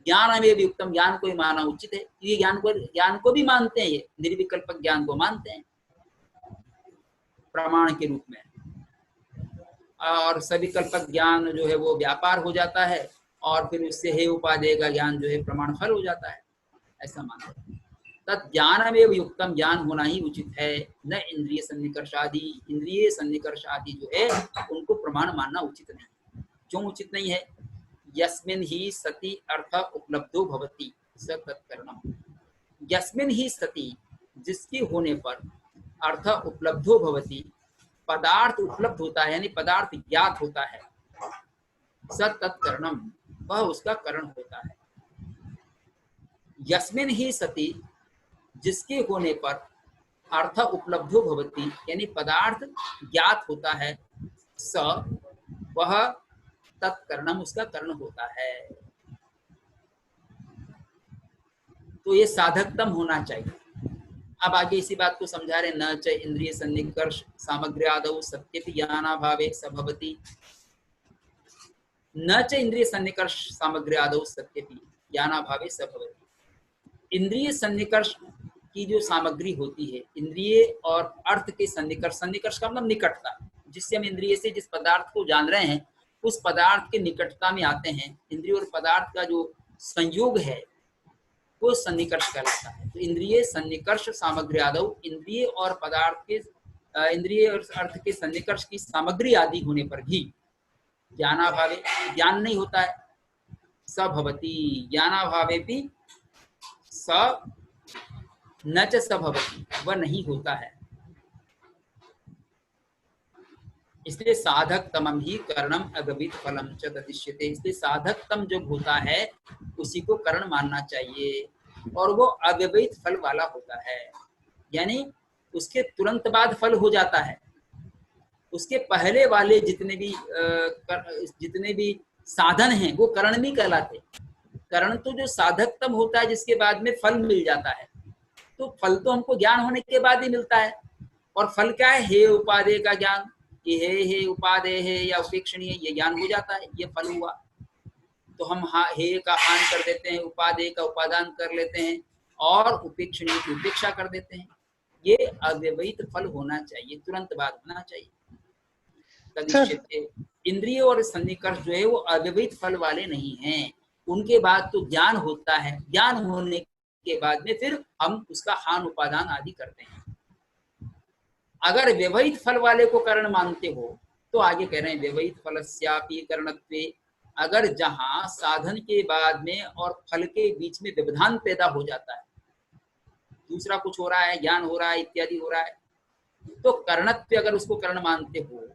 ज्ञान में भी उत्तम, ज्ञान को ही मानना उचित है। ये ज्ञान को भी मानते हैं, ये निर्विकल्पक ज्ञान को मानते हैं प्रमाण के रूप में। और सविकल्पक ज्ञान जो है वो व्यापार हो जाता है और फिर उससे हे उपादेय का ज्ञान जो है प्रमाण फल हो जाता है, ऐसा मानते हैं। तज्ज्ञानमेव युक्तम, ज्ञान होना ही उचित है। न इंद्रिय सन्निकर्ष आदि, इंद्रिय सन्निकर्ष आदि जो है उनको प्रमाण मानना उचित नहीं। क्यों उचित नहीं है? यस्मिन् ही सति अर्थ उपलब्धो भवति स तत्करणम। यस्मिन् ही सति, जिसके होने पर, अर्थ उपलब्धो भवति, पदार्थ उपलब्ध होता है यानी पदार्थ ज्ञात होता है, स तत्करणम, वह उसका करण होता है। यस्मिन् ही सति, जिसके होने पर, अर्थ उपलब्धो भवति यानी पदार्थ ज्ञात होता है, स वह तत्करणम, उसका कर्ण होता है। तो ये साधकतम होना चाहिए। अब आगे इसी बात को समझा रहे, न च इंद्रिय सन्निकर्ष सामग्री आदौ सत्यपि ज्ञानाभावे सभवति। न च इंद्रिय सन्निकर्ष सामग्री आदौ सत्यपि ज्ञानाभावे सभवति। इंद्रिय सन्निकर्ष की जो सामग्री होती है, इंद्रिय और अर्थ के सन्निकर्ष, सन्निकर्ष का मतलब निकटता, जिससे हम इंद्रिय से जिस पदार्थ को जान रहे हैं उस पदार्थ के निकटता में आते हैं। इंद्रिय और पदार्थ का जो संयोग है वो सन्निकर्ष कहलाता है। तो इंद्रिय सन्निकर्ष सामग्री आदौ, इंद्रिय और पदार्थ के, इंद्रिय और अर्थ के सन्निकर्ष की सामग्री आदि होने पर भी ज्ञानाभावे, ज्ञान नहीं होता है, सभवति, ज्ञानाभावे भी स न च सभवति, वह नहीं होता है। इसलिए साधक तमम ही करणम अगवित फलम च तदिश्यते। इसलिए साधक तम जो होता है उसी को करण मानना चाहिए, और वो अव्यवहित फल वाला होता है, यानी उसके तुरंत बाद फल हो जाता है। उसके पहले वाले जितने भी साधन हैं वो करण नहीं कहलाते। करण तो जो साधकतम होता है जिसके बाद में फल मिल जाता है, तो फल तो हमको ज्ञान होने के बाद ही मिलता है। और फल क्या है? हे उपादेय का ज्ञान, कि हे उपादेय है या उपेक्षणीय, ये ज्ञान हो जाता है, ये फल हुआ। तो हम हे का हान कर देते हैं, उपादेय का उपादान कर लेते हैं, और उपेक्षणीय की उपेक्षा कर देते हैं। ये अव्यवहित फल होना चाहिए, तुरंत बाद होना चाहिए। इंद्रिय और सन्निकर्ष जो है वो अव्यवहित फल वाले नहीं हैं, उनके बाद तो ज्ञान होता है, ज्ञान होने के बाद में फिर हम उसका हान उपादान आदि करते हैं। अगर व्यवहित फल वाले को करण मानते हो तो आगे कह रहे हैं व्यवहित फलस्यापि करणत्वे, अगर जहां साधन के बाद में और फल के बीच में व्यवधान पैदा हो जाता है, दूसरा कुछ हो रहा है, ज्ञान हो रहा है इत्यादि हो रहा है, तो करणत्व अगर उसको करण मानते हो,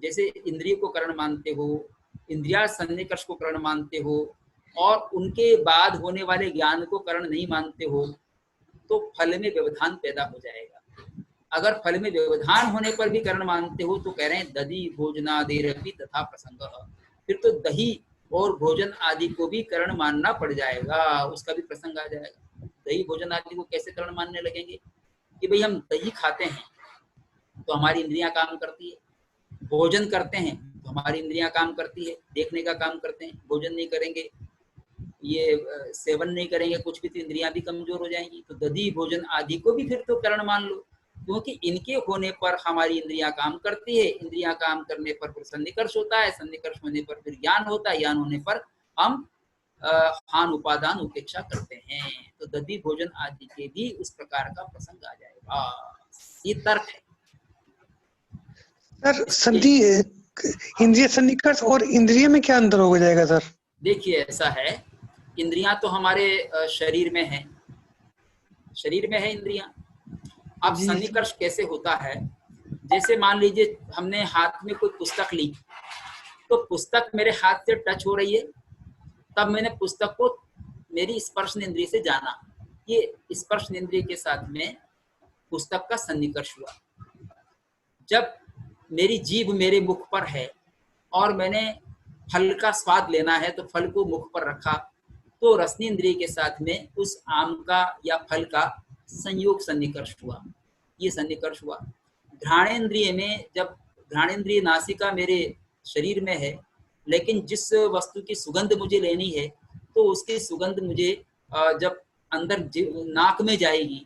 जैसे इंद्रिय को करण मानते हो, इंद्रिया सन्निकर्ष को करण मानते हो, और उनके बाद होने वाले ज्ञान को करण नहीं मानते हो, तो फल में व्यवधान पैदा हो जाएगा। अगर फल में व्यवधान होने पर भी करण मानते हो तो कह रहे हैं दधि भोजनादेरपि तथा प्रसंग, फिर तो दही और भोजन आदि को भी करण मानना पड़ जाएगा, उसका भी प्रसंग आ जाएगा। दही भोजन आदि को कैसे करण मानने लगेंगे कि भाई हम दही खाते हैं तो हमारी इंद्रियां काम करती है, भोजन करते हैं तो हमारी इंद्रियां काम करती है, देखने का काम करते हैं, भोजन नहीं करेंगे, ये सेवन नहीं करेंगे कुछ भी, तो इंद्रियां भी कमजोर हो जाएंगी। तो दधि भोजन आदि को भी फिर तो करण मान लो, क्योंकि इनके होने पर हमारी इंद्रियां काम करती है, इंद्रियां काम करने पर फिर सन्निकर्ष होता है, सन्निकर्ष होने पर फिर ज्ञान होता है, ज्ञान होने पर हम हान उपादान उपेक्षा करते हैं। तो दधि भोजन आदि के भी उस प्रकार का प्रसंग आ जाएगा, ये तर्क है। सर संधि इंद्रिय सन्निकर्ष और इंद्रिय में क्या अंतर हो जाएगा सर? देखिए ऐसा है, इंद्रियां तो हमारे शरीर में है, शरीर में है इंद्रियां। अब सन्निकर्ष कैसे होता है? जैसे मान लीजिए हमने हाथ में कोई पुस्तक ली, तो पुस्तक मेरे हाथ से टच हो रही है, तब मैंने पुस्तक को मेरी स्पर्श इंद्रिय से जाना, ये स्पर्श इंद्रिय के साथ में पुस्तक का सन्निकर्ष हुआ। जब मेरी जीभ मेरे मुख पर है और मैंने फल का स्वाद लेना है तो फल को मुख पर रखा, तो रसनी इंद्रिय के साथ में उस आम का या फल का संयोग सन्निकर्ष हुआ, ये सन्निकर्ष हुआ। घ्राणेन्द्रिय में, जब घ्राणेन्द्रिय नासिका मेरे शरीर में है, लेकिन जिस वस्तु की सुगंध मुझे लेनी है तो उसकी सुगंध मुझे जब अंदर नाक में जाएगी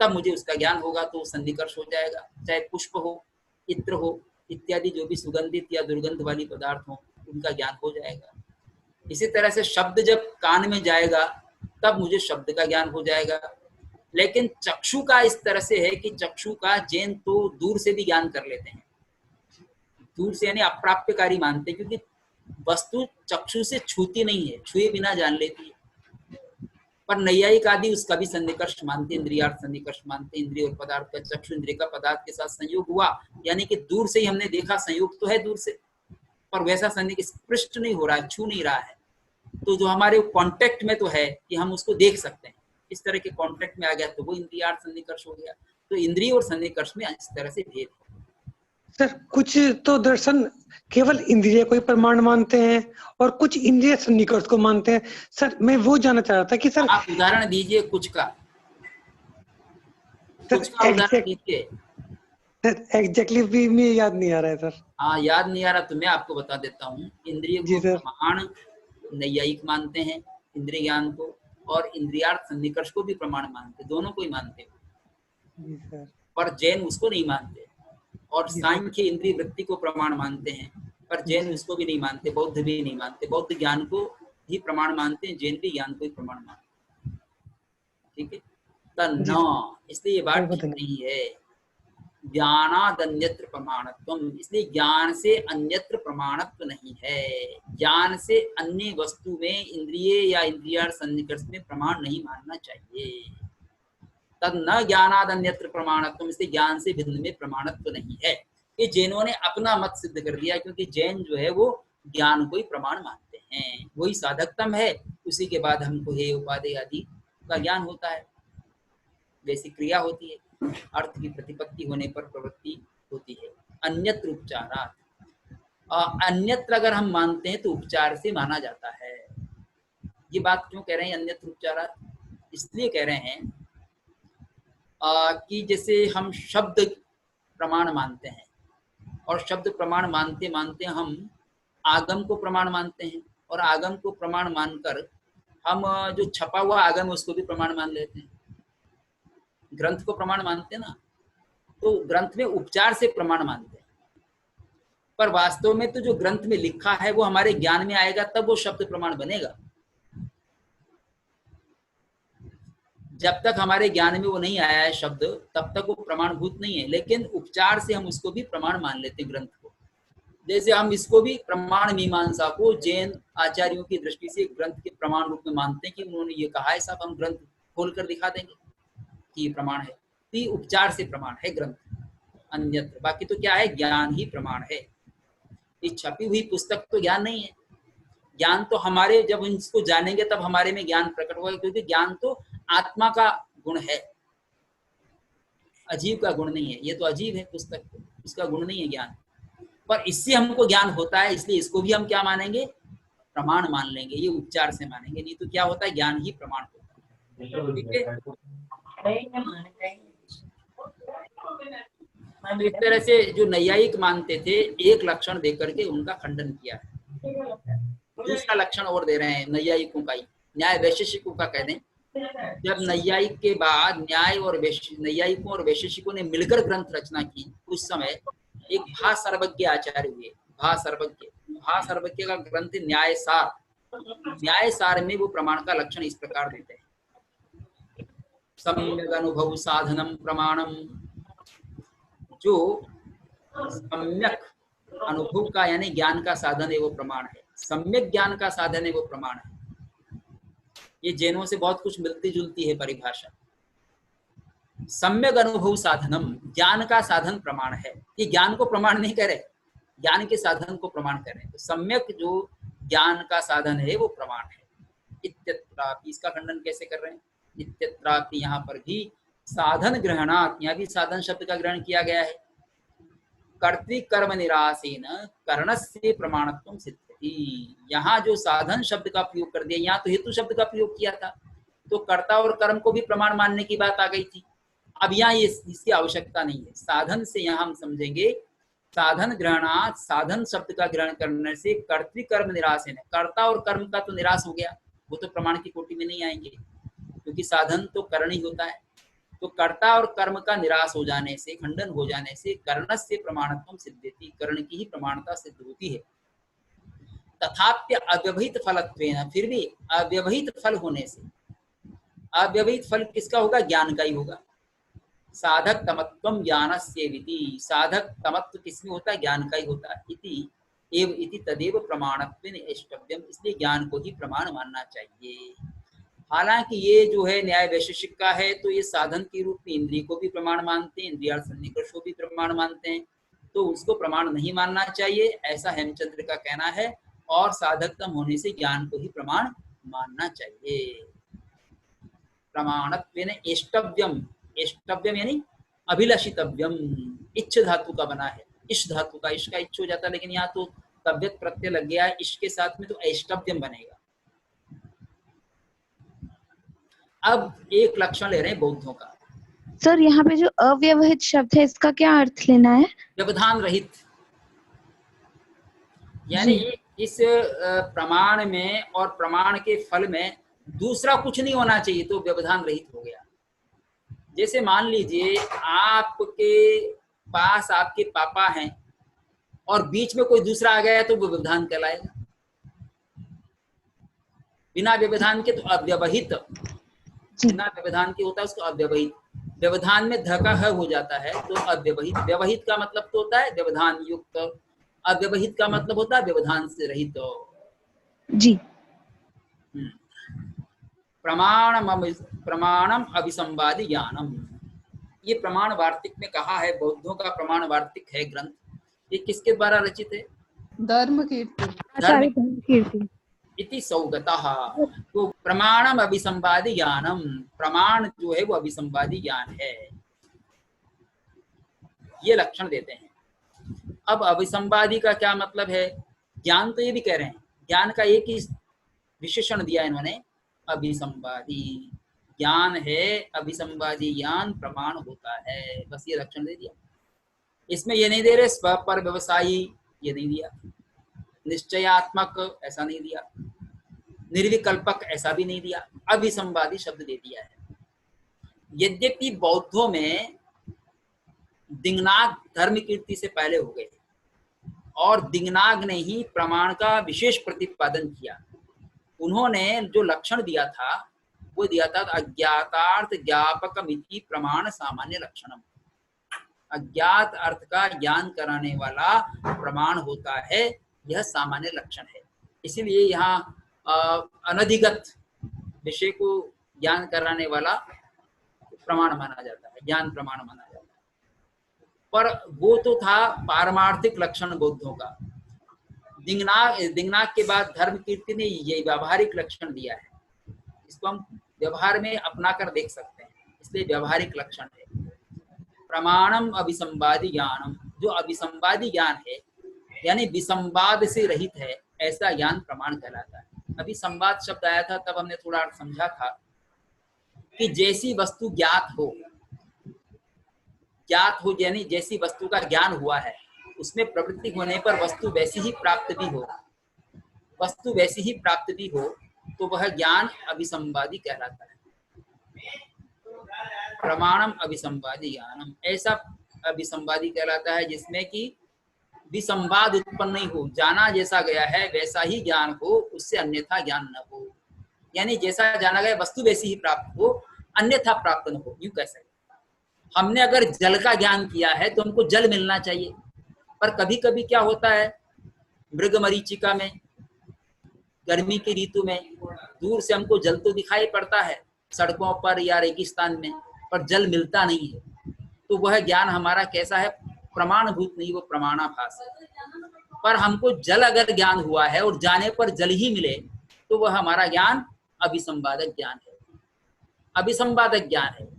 तब मुझे उसका ज्ञान होगा, तो सन्निकर्ष हो जाएगा। चाहे पुष्प हो, इत्र हो इत्यादि जो भी सुगंधित या दुर्गंध वाली पदार्थ हो, उनका ज्ञान हो जाएगा। इसी तरह से शब्द जब कान में जाएगा तब मुझे शब्द का ज्ञान हो जाएगा। लेकिन चक्षु का इस तरह से है कि चक्षु का जैन तो दूर से भी ज्ञान कर लेते हैं, दूर से यानी अप्राप्यकारी मानते हैं, क्योंकि वस्तु चक्षु से छूती नहीं है, छुए बिना जान लेती है। पर नैयायिक आदि उसका भी सन्निकर्ष मानते, इंद्रियार्थ सन्निकर्ष मानते, इंद्रिय और पदार्थ का, चक्षु इंद्रिय का पदार्थ के साथ संयोग हुआ, यानी कि दूर से ही हमने देखा, संयोग तो है दूर से, पर वैसा संयोग स्पृष्ट नहीं हो रहा है, छू नहीं रहा है। तो जो हमारे कांटेक्ट में तो है कि हम उसको देख सकते हैं, इस तरह के कांटेक्ट में आ गया तो वो इंद्रियार्थ सन्निकर्ष हो गया। तो इंद्रिय और सन्निकर्ष में इस तरह से भेद है। सर कुछ तो दर्शन केवल इंद्रिय को ही प्रमाण मानते हैं और कुछ इंद्रिय सन्निकर्ष को मानते हैं। सर मैं वो जानना चाह रहा था कि सर आप उदाहरण दीजिए कुछ का उदाहरण दीजिए। एग्जैक्टली भी मुझे याद नहीं आ रहा है सर। हाँ, याद नहीं आ रहा तो मैं आपको बता देता हूँ। इंद्रिय को प्रमाण नैयायिक मानते हैं, इंद्रिय ज्ञान को, और इंद्रियार्थ सन्निकर्ष को भी प्रमाण मानते, दोनों को ही मानते हैं, पर जैन उसको नहीं मानते। और सांख्य इंद्रिय वृत्ति को प्रमाण मानते हैं, पर जैन उसको भी नहीं मानते, बौद्ध भी नहीं मानते। बौद्ध ज्ञान को ही प्रमाण मानते हैं, जैन भी ज्ञान को ही प्रमाण मानते हैं। ठीक है, तन्ना, इसलिए ये बात ठीक नहीं है। ज्ञानाद अन्यत्र प्रमाणत्वम, इसलिए ज्ञान से अन्यत्र प्रमाणत्व नहीं है। ज्ञान से अन्य वस्तु में, इंद्रिय या इंद्रियार्थ सन्निकर्ष में प्रमाण नहीं मानना चाहिए। तद न ज्ञानाद अन्यत्र प्रमाणत्व, इसलिए ज्ञान से भिन्न में प्रमाणत्व नहीं है। ये जैनों ने अपना मत सिद्ध कर दिया, क्योंकि जैन जो है वो ज्ञान को ही प्रमाण मानते हैं, वही साधकतम है, उसी के बाद हमको हे उपाधि आदि का ज्ञान होता है, वैसी क्रिया होती है, अर्थ की प्रतिपत्ति होने पर प्रवृत्ति होती है। अन्यत्र उपचारात, अन्यत्र अगर हम मानते हैं तो उपचार से माना जाता है। ये बात क्यों कह रहे हैं अन्यत्र उपचारात? इसलिए कह रहे हैं कि जैसे हम शब्द प्रमाण मानते हैं, और शब्द प्रमाण मानते मानते हम आगम को प्रमाण मानते हैं, और आगम को प्रमाण मानकर हम जो छपा हुआ आगम उसको भी प्रमाण मान लेते हैं। ग्रंथ को प्रमाण मानते हैं ना, तो ग्रंथ में उपचार से प्रमाण मानते हैं, पर वास्तव में तो जो ग्रंथ में लिखा है वो हमारे ज्ञान में आएगा तब वो शब्द प्रमाण बनेगा। जब तक हमारे ज्ञान में वो नहीं आया है शब्द, तब तक वो प्रमाणभूत नहीं है, लेकिन उपचार से हम उसको भी प्रमाण मान लेते हैं ग्रंथ को। जैसे हम इसको भी प्रमाण मीमांसा को जैन आचार्यों की दृष्टि से ग्रंथ के प्रमाण रूप में मानते हैं कि उन्होंने ये कहा है, साहब हम ग्रंथ खोलकर दिखा देंगे कि ये प्रमाण है। तो ये उपचार से प्रमाण है ग्रंथ, अन्यत्र बाकी तो क्या है, ज्ञान ही प्रमाण है। ये छपी हुई पुस्तक तो ज्ञान नहीं है। ज्ञान तो हमारे, जब इसको जानेंगे तब हमारे में ज्ञान प्रकट होगा, क्योंकि ज्ञान तो आत्मा का गुण है, अजीव का गुण नहीं है। ये तो अजीव है पुस्तक, इसका गुण नहीं है ज्ञान, पर इससे हमको ज्ञान होता है, इसलिए इसको भी हम क्या मानेंगे, प्रमाण मान लेंगे। ये उपचार से मानेंगे, नहीं तो क्या होता है, ज्ञान ही प्रमाण होता है। ठीक है, इस तरह से जो नैयायिक मानते थे, एक लक्षण देकर के उनका खंडन किया है। दूसरा लक्षण और दे रहे हैं नैयायिकों का ही, न्याय वैशेषिकों का कह दें। जब नैयायिक के बाद न्याय और नैयायिकों और वैशेषिकों ने मिलकर ग्रंथ रचना की, उस समय एक भा सर्वज्ञ आचार्य हुए। भा सर्वज्ञ का ग्रंथ न्याय सार। न्याय सार में वो प्रमाण का लक्षण इस प्रकार देते हैं, सम्यक अनुभव साधनम प्रमाणम, जो सम्यक अनुभव का यानी ज्ञान का साधन है वो प्रमाण है, सम्यक ज्ञान का साधन है वो प्रमाण है। ये जैनों से बहुत कुछ मिलती जुलती है परिभाषा। सम्यक अनुभव साधनम, ज्ञान का साधन प्रमाण है। ये ज्ञान को प्रमाण नहीं कह रहे, ज्ञान के साधन को प्रमाण कर रहे हैं। तो सम्यक जो ज्ञान का साधन है वो प्रमाण है। इत्यत्रापि, इसका खंडन कैसे कर रहे हैं, इत्यत्रापि यहाँ पर भी साधन ग्रहणात्, यहाँ भी साधन शब्द का ग्रहण किया गया है। कर्तृकर्म निरासेन करणस्य प्रमाणत्वं सिद्ध्यति। यहाँ जो साधन शब्द का प्रयोग कर दिया, यहाँ तो हेतु शब्द का प्रयोग किया था, तो कर्ता और कर्म को भी प्रमाण मानने की बात आ गई थी। अब यहाँ ये इसकी आवश्यकता नहीं है। साधन से यहाँ हम समझेंगे साधन ग्रहणात्, साधन शब्द का ग्रहण करने से कर्तृकर्म निरासेन, कर्ता और कर्म का तो निराश हो गया, वो तो प्रमाण की कोटि में नहीं आएंगे, क्योंकि साधन तो कर्ण ही होता है। तो कर्ता और कर्म का निराश हो जाने से, खंडन हो जाने से कर्णस्य प्रमाणत्वं सिद्ध्यति, कर्ण की ही प्रमाणता सिद्ध होती है। तथाप्य अव्यवहित फलत्वेन, फिर भी अव्यवहित फल होने से, अव्यवहित फल किसका होगा? ज्ञान का ही होगा। साधक तमत्वम ज्ञानस्येविति, साधक तमत्व किसमें होता है? ज्ञान का ही होता है। इति एव इति तदेव प्रमाणत्वेन एष्टव्यम, इसलिए ज्ञान को ही प्रमाण मानना चाहिए। हालांकि ये जो है न्याय वैशेषिक का है, तो ये साधन के रूप में इंद्रिय को भी प्रमाण मानते हैं, इंद्रियार्थ सन्निकर्ष को भी प्रमाण मानते हैं, तो उसको प्रमाण नहीं मानना चाहिए, ऐसा हेमचंद्र का कहना है। और साधकतम होने से ज्ञान को ही प्रमाण मानना चाहिए। प्रमाणत्वेन एष्टव्यम, एष्टव्यम यानी अभिलषितव्यम, इच्छ धातु का बना है, इश धातु का, इश का इच्छ हो जाता है, लेकिन यहाँ तो तव्यत प्रत्यय लग गया है इश के साथ में, तो एष्टव्यम बनेगा। अब एक लक्षण ले रहे हैं बौद्धों का। सर यहाँ पे जो अव्यवहित शब्द है इसका क्या अर्थ लेना है? व्यवधान रहित, यानी इस प्रमाण में और प्रमाण के फल में दूसरा कुछ नहीं होना चाहिए, तो व्यवधान रहित हो गया। जैसे मान लीजिए आपके पास आपके पापा हैं और बीच में कोई दूसरा आ गया है, तो वो व्यवधान कहलाएगा। बिना व्यवधान के तो अव्यवहित, बिना व्यवधान के होता है उसको अव्यवहित। व्यवधान में ध का ह हो जाता है तो अव्यवहित। व्यवहित का मतलब तो होता है व्यवधान युक्त, अव्यवहित का मतलब होता है व्यवधान से रहित। जी। प्रमाणम अभिसंवादि ज्ञानम, ये प्रमाण वार्तिक में कहा है, बौद्धों का प्रमाण वार्तिक है ग्रंथ। ये किसके द्वारा रचित है? धर्मकीर्ति इति सौगतः। तो प्रमाणम अभिसंवादि ज्ञानम, प्रमाण जो है वो अभिसंवादि ज्ञान है, ये लक्षण देते हैं। अब अभिसंवादि का क्या मतलब है? ज्ञान तो ये भी कह रहे हैं, ज्ञान का एक ही विशेषण दिया इन्होंने, अभिसंवादी ज्ञान है, अभिसंवादी ज्ञान प्रमाण होता है, बस ये लक्षण दे दिया। इसमें ये नहीं दे रहे स्व पर व्यवसायी, ये नहीं दिया, निश्चयात्मक ऐसा नहीं दिया, निर्विकल्पक ऐसा भी नहीं दिया, अभिसंवादी शब्द दे दिया है। यद्यपि बौद्धों में दिंगनाग धर्मकीर्ति से पहले हो गए और दिंगनाग ने ही प्रमाण का विशेष प्रतिपादन किया। उन्होंने जो लक्षण दिया था वो दिया था अज्ञातार्थ ज्ञापकमिति प्रमाण सामान्य लक्षणम, अज्ञात अर्थ का ज्ञान कराने वाला प्रमाण होता है, यह सामान्य लक्षण है। इसीलिए यहाँ अनधिगत विषय को ज्ञान कराने वाला प्रमाण माना जाता है, ज्ञान प्रमाण माना जाता है। पर वो तो था पारमार्थिक लक्षण बौद्धों का। दिंगनाग के बाद धर्मकीर्ति ने ये व्यावहारिक लक्षण दिया है, इसको हम व्यवहार में अपना कर देख सकते हैं, इसलिए व्यावहारिक लक्षण है। प्रमाणम अभिसंवादि ज्ञानम, जो अभिसंवादि ज्ञान है यानी विसंवाद से रहित है, ऐसा ज्ञान प्रमाण कहलाता है। अभी संवाद शब्द आया था तब हमने थोड़ा समझा था कि जैसी वस्तु ज्ञात हो यानी जैसी वस्तु का ज्ञान हुआ है, उसमें प्रवृत्ति होने पर वस्तु वैसी ही प्राप्त भी हो, तो वह ज्ञान अभिसंवादी कहलाता है। प्रमाणम अभिसंवादी ज्ञानम, ऐसा अभिसंवादी कहलाता है जिसमें कि विसंवाद उत्पन्न नहीं हो, जाना जैसा गया है वैसा ही ज्ञान हो, उससे अन्यथा ज्ञान न हो, यानी जैसा जाना गया वस्तु वैसी ही प्राप्त हो, अन्यथा प्राप्त न हो, यूं कह सकते। हमने अगर जल का ज्ञान किया है तो हमको जल मिलना चाहिए, पर कभी कभी क्या होता है, मृगमरीचिका में गर्मी की ऋतु में दूर से हमको जल तो दिखाई पड़ता है सड़कों पर या रेगिस्तान में, पर जल मिलता नहीं है, तो वह ज्ञान हमारा कैसा है? प्रमाणभूत नहीं, वो प्रमाणाभास है। पर हमको जल अगर ज्ञान हुआ है और जाने पर जल ही मिले, तो वह हमारा ज्ञान अभिसंवादक ज्ञान है, अभिसंवादक ज्ञान है।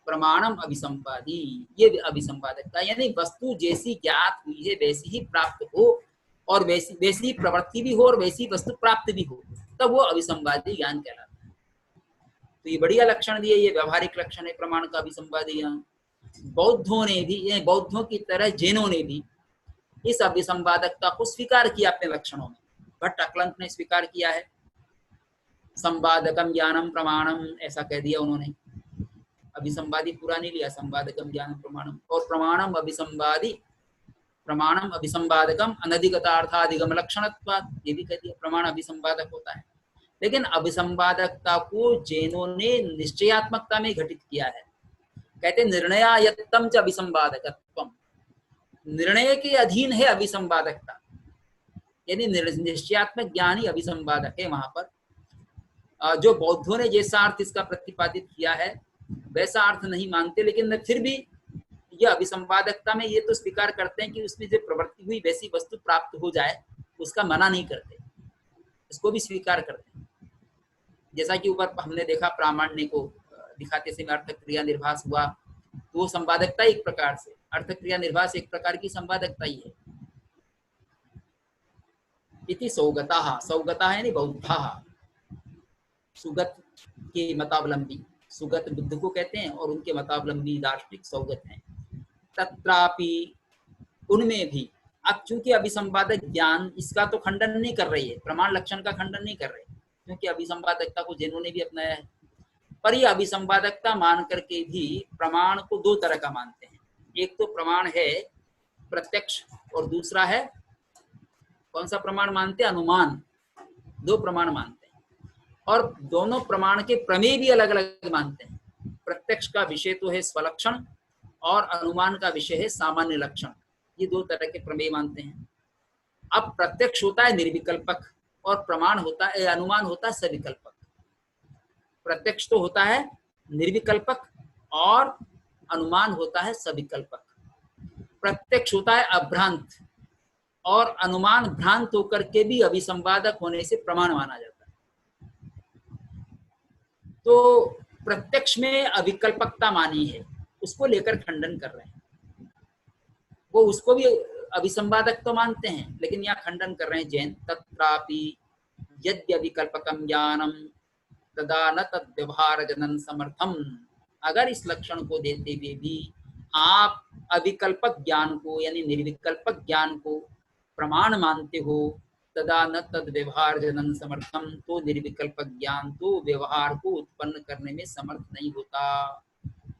प्रमाणम अभिसंवादी, ये अभिसंवादक का, यानी वस्तु जैसी ज्ञात हुई है वैसी ही प्राप्त हो और वैसी प्रवृत्ति भी हो और वैसी वस्तु प्राप्त भी हो, तब वो अभिसंवादी ज्ञान कहलाता है। तो ये बढ़िया लक्षण दिए, ये व्यवहारिक लक्षण है प्रमाण का, अभिसंवादी ज्ञान। बौद्धों ने भी, बौद्धों की तरह जैनों ने भी इस अभिसंवादकता को स्वीकार किया अपने लक्षणों में। भट्ट अक्लंक ने स्वीकार किया है, संवादकम ज्ञानम प्रमाणम, ऐसा कह दिया उन्होंने। अभिसंवादी पूरा नहीं लिया, संवादकम ज्ञानम प्रमाणम, और प्रमाणम अभिसंवादी, प्रमाणम अभिसंवादकम अनधिगतार्थाधिगम लक्षणत्वात्, ये भी कह दिया, प्रमाण अभिसंवादक होता है। लेकिन अभिसंबाधकता को जैनों ने निश्चयात्मकता में घटित किया है। कहते निर्णयायत्तम च अभिसंबाधकत्वम, निर्णय के अधीन है अभिसंबाधकता, यानी निश्चयात्मक ज्ञान ही अभिसंबाधक है। वहां पर जो बौद्धों ने जैसा अर्थ इसका प्रतिपादित किया है वैसा अर्थ नहीं मानते, लेकिन फिर भी यह अभिसंबाधकता में ये तो स्वीकार करते हैं कि उसमें जो प्रवृत्ति हुई वैसी वस्तु प्राप्त हो जाए, उसका मना नहीं करते, इसको भी स्वीकार करते हैं। जैसा कि ऊपर हमने देखा प्रामाण्य को दिखाते समय अर्थ क्रिया निर्भास हुआ, तो वो संवादकता एक प्रकार से, अर्थ क्रिया निर्भास एक प्रकार की संवादकता ही है। इति सौगता, सौगता है बौद्धाः, सुगत के मतावलंबी, सुगत बुद्ध को कहते हैं और उनके मतावलंबी दार्शनिक सौगत हैं। तत्रापि, उनमें भी, अब चूंकि अभिसंबाधक ज्ञान इसका तो खंडन नहीं कर रही है, प्रमाण लक्षण का खंडन नहीं कर रहे, क्योंकि अभिसंबाधकता को जैनों ने भी अपनाया है, पर यह अभिसंबाधकता मान करके भी प्रमाण को दो तरह का मानते हैं। एक तो प्रमाण है प्रत्यक्ष और दूसरा है, कौन सा प्रमाण मानते हैं? अनुमान। दो प्रमाण मानते हैं और दोनों प्रमाण के प्रमेय भी अलग अलग मानते हैं। प्रत्यक्ष का विषय तो है स्वलक्षण और अनुमान का विषय है सामान्य लक्षण, ये दो तरह के प्रमेय मानते हैं। अब प्रत्यक्ष होता है निर्विकल्पक और प्रमाण होता है, अनुमान होता है सविकल्पक। प्रत्यक्ष तो होता है निर्विकल्पक और अनुमान होता है सविकल्पक। प्रत्यक्ष होता है अभ्रांत और अनुमान भ्रांत होकर के भी अभिसंबाधक होने से प्रमाण माना जाता है। तो प्रत्यक्ष में अविकल्पकता मानी है, उसको लेकर खंडन कर रहे हैं। वो उसको भी अभिसंबाधक तो मानते हैं, लेकिन यहाँ खंडन कर रहे हैं जैन। तत्रापि यद्यविकल्पकम ज्ञानम तदा न तद व्यवहार जनन समर्थम, अगर इस लक्षण को देते हुए भी आप अविकल्पक ज्ञान को यानी निर्विकल्पक ज्ञान को प्रमाण मानते हो, तदा न तद व्यवहार जनन समर्थम, तो निर्विकल्पक ज्ञान तो व्यवहार को उत्पन्न करने में समर्थ नहीं होता,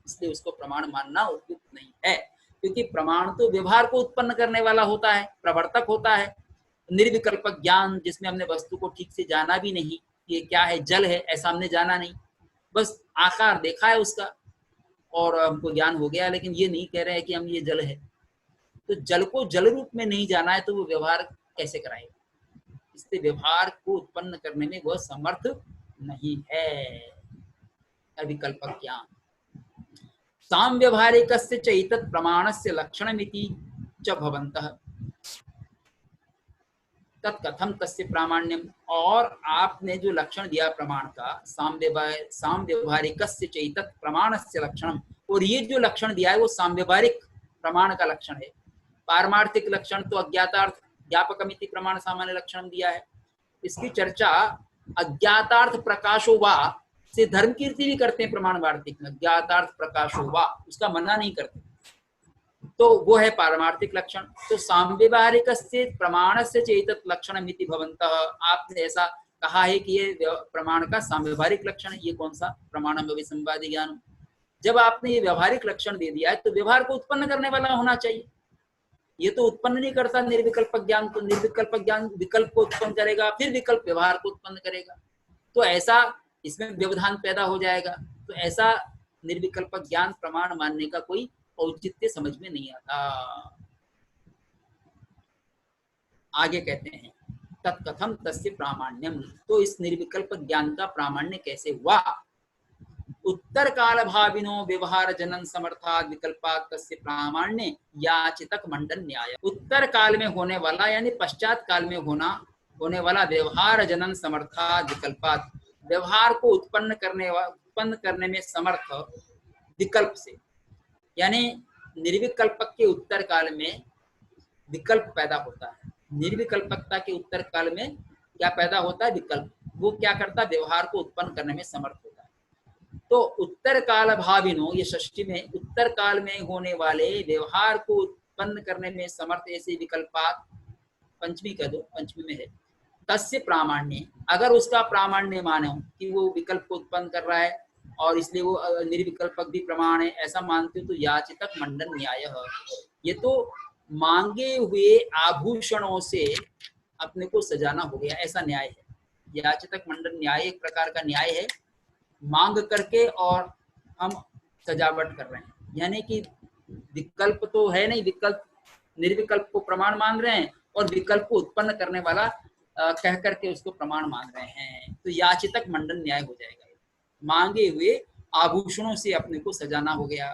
इसलिए उसको प्रमाण मानना उपयुक्त नहीं है। क्योंकि प्रमाण तो व्यवहार को उत्पन्न करने वाला होता है, प्रवर्तक होता है। निर्विकल्पक ज्ञान जिसमें हमने वस्तु को ठीक से जाना भी नहीं, ये क्या है, जल है, ऐसा हमने जाना नहीं, बस आकार देखा है उसका और हमको ज्ञान हो गया, लेकिन ये नहीं कह रहे हैं कि हम ये जल है। तो जल को जल रूप में नहीं जाना है तो वो व्यवहार कैसे कराएगा? इसलिए व्यवहार को उत्पन्न करने में वह समर्थ नहीं है अविकल्पक ज्ञान। साम व्यवहारिकस्य च एतत् प्रमाणस्य लक्षणमिति च भवन्तः तत्कथम तस्य प्रामाण्यम, और आपने जो लक्षण दिया प्रमाण का, साम व्यवहारिकस्य च एतत् प्रमाणस्य लक्षणम, और ये जो लक्षण दिया है वो साम व्यवहारिक प्रमाण का लक्षण है। पारमार्थिक लक्षण तो अज्ञातार्थ ज्ञापकमिति प्रमाण सामान्य लक्षण दिया है। इसकी चर्चा अज्ञातार्थ प्रकाशो वा से धर्म कीर्ति भी करते हैं प्रमाण वार्तिक में, अज्ञातार्थ प्रकाशो वा, उसका मना नहीं करते, तो वो है पारमार्थिक लक्षण। तो साम्यवहारिक प्रमाण से चेतत लक्षण मिति भवन्तः, आपने ऐसा कहा है कि ये प्रमाण का साम्यवहारिक लक्षण है। ये कौन सा? प्रमाणम अभिसंवादि ज्ञान। जब आपने ये व्यवहारिक लक्षण दे दिया है तो व्यवहार को उत्पन्न करने वाला होना चाहिए। ये तो उत्पन्न नहीं करता निर्विकल्पक ज्ञान को, निर्विकल्पक ज्ञान विकल्प को उत्पन्न करेगा, फिर विकल्प व्यवहार को उत्पन्न करेगा, तो ऐसा इसमें व्यवधान पैदा हो जाएगा। तो ऐसा निर्विकल्पक ज्ञान प्रमाण मानने का कोई औचित्य समझ में नहीं आता। आगे कहते हैं तत्कथम तस्य प्रामाण्यम, तो इस निर्विकल्प ज्ञान का प्रामाण्य कैसे हुआ? उत्तर काल भाविनो व्यवहार जनन समर्थाद विकल्पात तस्य प्रामाण्य याचितक मंडन न्याय। उत्तर काल में होने वाला यानी पश्चात काल में होने वाला व्यवहार जनन समर्थाद विकल्पात, व्यवहार को उत्पन्न करने में समर्थ विकल्प से, यानी निर्विकल्पक के उत्तर काल में विकल्प पैदा होता है। निर्विकल्पकता के उत्तर काल में क्या पैदा होता है? विकल्प। वो क्या करता है? व्यवहार को उत्पन्न करने में समर्थ होता है। तो उत्तर काल भाविनो, ये षष्ठी में, उत्तर काल में होने वाले व्यवहार को उत्पन्न करने में समर्थ ऐसे विकल्पात, पंचमी कह दो, पंचमी में है, तस्य प्रामाण्य, अगर उसका प्रामाण्य मानो कि वो विकल्प को उत्पन्न कर रहा है और इसलिए वो निर्विकल्पक भी प्रमाण है, ऐसा मानते हो तो याचितक मंडन न्याय, ये तो मांगे हुए आभूषणों से अपने को सजाना हो गया, ऐसा न्याय है। याचितक मंडन न्याय एक प्रकार का न्याय है, मांग करके और हम सजावट कर रहे हैं, यानी कि विकल्प तो है नहीं, विकल्प निर्विकल्प को प्रमाण मान रहे हैं और विकल्प को उत्पन्न करने वाला कह करके उसको प्रमाण मान रहे हैं, तो याचितक मंडन न्याय हो जाएगा। मांगे हुए आभूषणों से अपने को सजाना हो गया।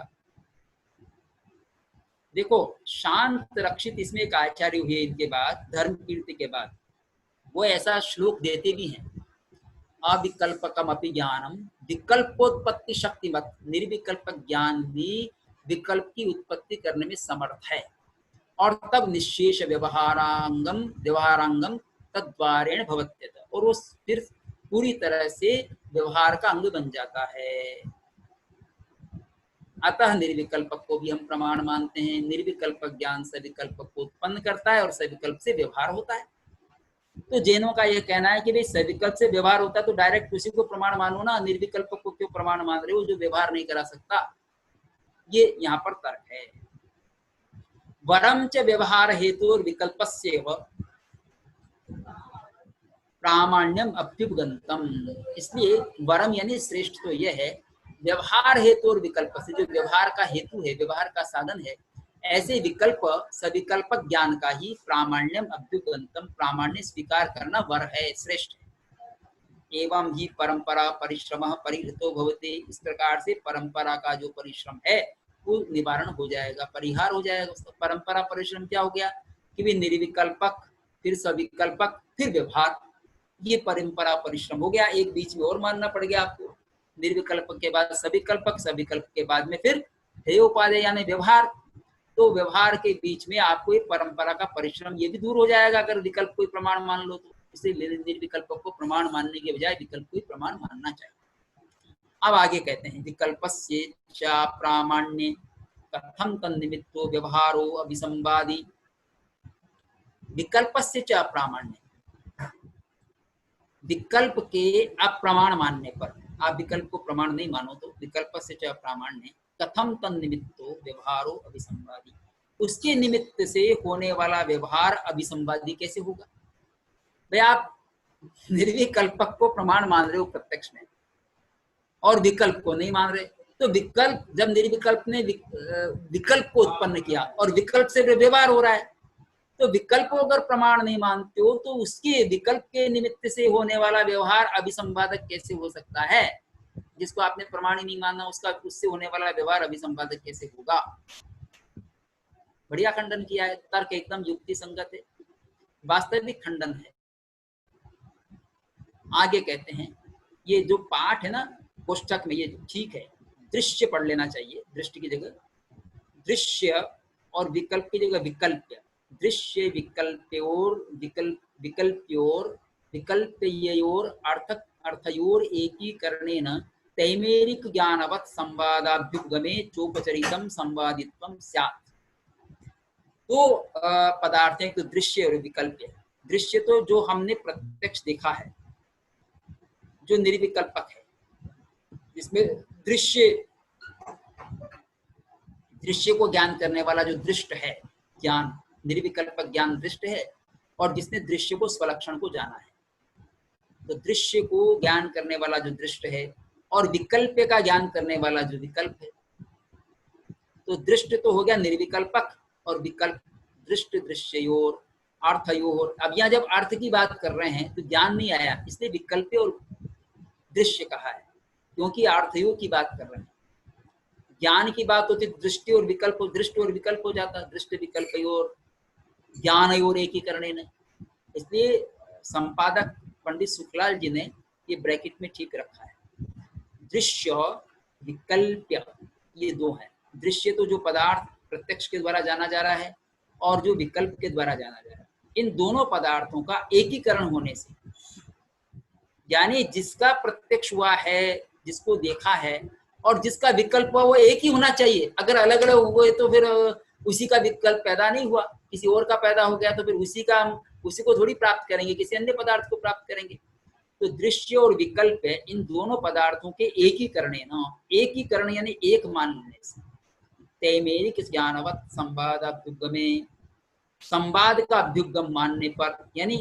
देखो शांत रक्षित इसमें एक आचार्य हुए इनके बाद, धर्म कीर्ति के बाद, वो ऐसा श्लोक देते भी हैं, अविकल्पकम अपि ज्ञानम विकल्पोत्पत्ति शक्तिमत, निर्विकल्प ज्ञान भी विकल्प की उत्पत्ति करने में समर्थ है, और तब निशेष व्यवहारांगम तद्वारेण भवत्यत, और वो फिर पूरी तरह से व्यवहार का अंग बन जाता है। अतः निर्विकल्पक को भी हम प्रमाण मानते हैं। निर्विकल्पक ज्ञान सविकल्पक को उत्पन्न करता है और सविकल्प से व्यवहार होता है। तो जैनों का यह कहना है कि भाई सविकल्प से व्यवहार होता है तो डायरेक्ट उसी को प्रमाण मानो ना, निर्विकल्पक को क्यों प्रमाण मान रहे हो जो व्यवहार नहीं करा सकता। ये यहाँ पर तर्क है। वरम च व्यवहार हेतु और विकल्पस्यैव प्रामाण्यम अभ्युपगंतम, इसलिए वरम यानी श्रेष्ठ तो यह है, व्यवहार हेतु और विकल्प से, जो व्यवहार का हेतु है, व्यवहार का साधन है, ऐसे विकल्प सविकल्पक ज्ञान का ही प्रामाण्यम अभ्युपगंतम, प्रामाण्य स्वीकार करना वर है, श्रेष्ठ है। एवं ही परंपरा परिश्रम परिहृतो भवते, इस प्रकार से परंपरा का जो परिश्रम है वो निवारण हो जाएगा, परिहार हो जाएगा उसका। परंपरा परिश्रम क्या हो गया कि भी निर्विकल्पक, फिर सविकल्पक, फिर व्यवहार, ये परंपरा परिश्रम हो गया। एक बीच में और मानना पड़ गया आपको, निर्विकल्प के बाद सविकल्पक, सविकल्प के बाद में फिर हेयोपादेय यानी व्यवहार। तो व्यवहार के बीच में आपको एक परंपरा का परिश्रम ये भी दूर हो जाएगा अगर विकल्प कोई प्रमाण मान लो तो। इसलिए निर्विकल्प को प्रमाण मानने के बजाय विकल्प को प्रमाण मानना चाहिए। अब आगे कहते हैं विकल्पस्य च प्रामाण्ये कथम तन्निमित्तो व्यवहारो अभिसंवादी। विकल्पस्य च प्रामाण्ये, विकल्प के अप्रमाण मानने पर, आप विकल्प को प्रमाण नहीं मानो तो विकल्पस्य च प्रामाण्ये कथम तन्निमित्तो व्यवहारो अभिसंवादी, उसके निमित्त से होने वाला व्यवहार अभिसंवादी कैसे होगा। भाई आप निर्विकल्पक को प्रमाण मान रहे हो प्रत्यक्ष में और विकल्प को नहीं मान रहे, तो विकल्प जब निर्विकल्प ने विकल्प को उत्पन्न किया और विकल्प से व्यवहार हो रहा है, तो विकल्प को अगर प्रमाण नहीं मानते हो तो उसके विकल्प के निमित्त से होने वाला व्यवहार अभिसंवादक कैसे हो सकता है। जिसको आपने प्रमाण ही नहीं माना उसका उससे होने वाला व्यवहार अभिसंवादक कैसे होगा। बढ़िया खंडन किया है, तर्क एकदम युक्ति संगत है, वास्तविक खंडन है। आगे कहते हैं ये जो पाठ है ना पुस्तक में, ये ठीक है, दृश्य पढ़ लेना चाहिए, दृष्टि की जगह दृश्य और विकल्प की जगह विकल्प। दृश्य विकल्प्योर विकल्प्योर विकल्पयोर अर्थयोर एकीकरणेन तैमेरिक ज्ञानवत् संवादाभ्युपगमे चोपचरितम संवादित्वम स्यात्। तो पदार्थ है, तो दृश्य और विकल्प है। दृश्य तो जो हमने प्रत्यक्ष देखा है, जो निर्विकल्पक है, जिसमें दृश्य को ज्ञान करने वाला जो दृष्ट है, ज्ञान निर्विकल्पक ज्ञान दृष्ट है, और जिसने दृश्य को स्वलक्षण को जाना है। तो दृश्य को ज्ञान करने वाला जो दृष्ट है और विकल्प का ज्ञान करने वाला जो विकल्प है, तो दृष्ट तो हो गया निर्विकल्पक और विकल्प दृष्ट दृश्योर अर्थयोर। अब यहाँ जब अर्थ की बात कर रहे हैं तो ज्ञान नहीं आया, इसलिए विकल्प और दृश्य कहा है, क्योंकि अर्थयोग की बात कर रहे हैं। ज्ञान की बात होती दृष्टि और विकल्प, दृष्टि और विकल्प हो जाता, दृष्टि विकल्प और ज्ञान और एकीकरण। इसलिए संपादक पंडित सुखलाल जी ने ये ब्रैकेट में ठीक रखा है, दृश्य विकल्प, ये दो है। दृश्य तो जो पदार्थ प्रत्यक्ष के द्वारा जाना जा रहा है और जो विकल्प के द्वारा जाना जा रहा है, इन दोनों पदार्थों का एकीकरण होने से, यानी जिसका प्रत्यक्ष हुआ है, जिसको देखा है, और जिसका विकल्प हुआ वो एक ही होना चाहिए। अगर अलग अलग हुए तो फिर उसी का विकल्प पैदा नहीं हुआ, किसी और का पैदा हो गया तो फिर उसी को थोड़ी प्राप्त करेंगे, किसी अन्य पदार्थ को प्राप्त करेंगे। तो दृश्य और विकल्प है, इन दोनों पदार्थों के एकीकरण है ना, एकीकरण यानी एक मानने से। तैमेरिक ज्ञानवत् संवादाभ्युपगमे, संवाद का अभ्युपगम मानने पर, यानी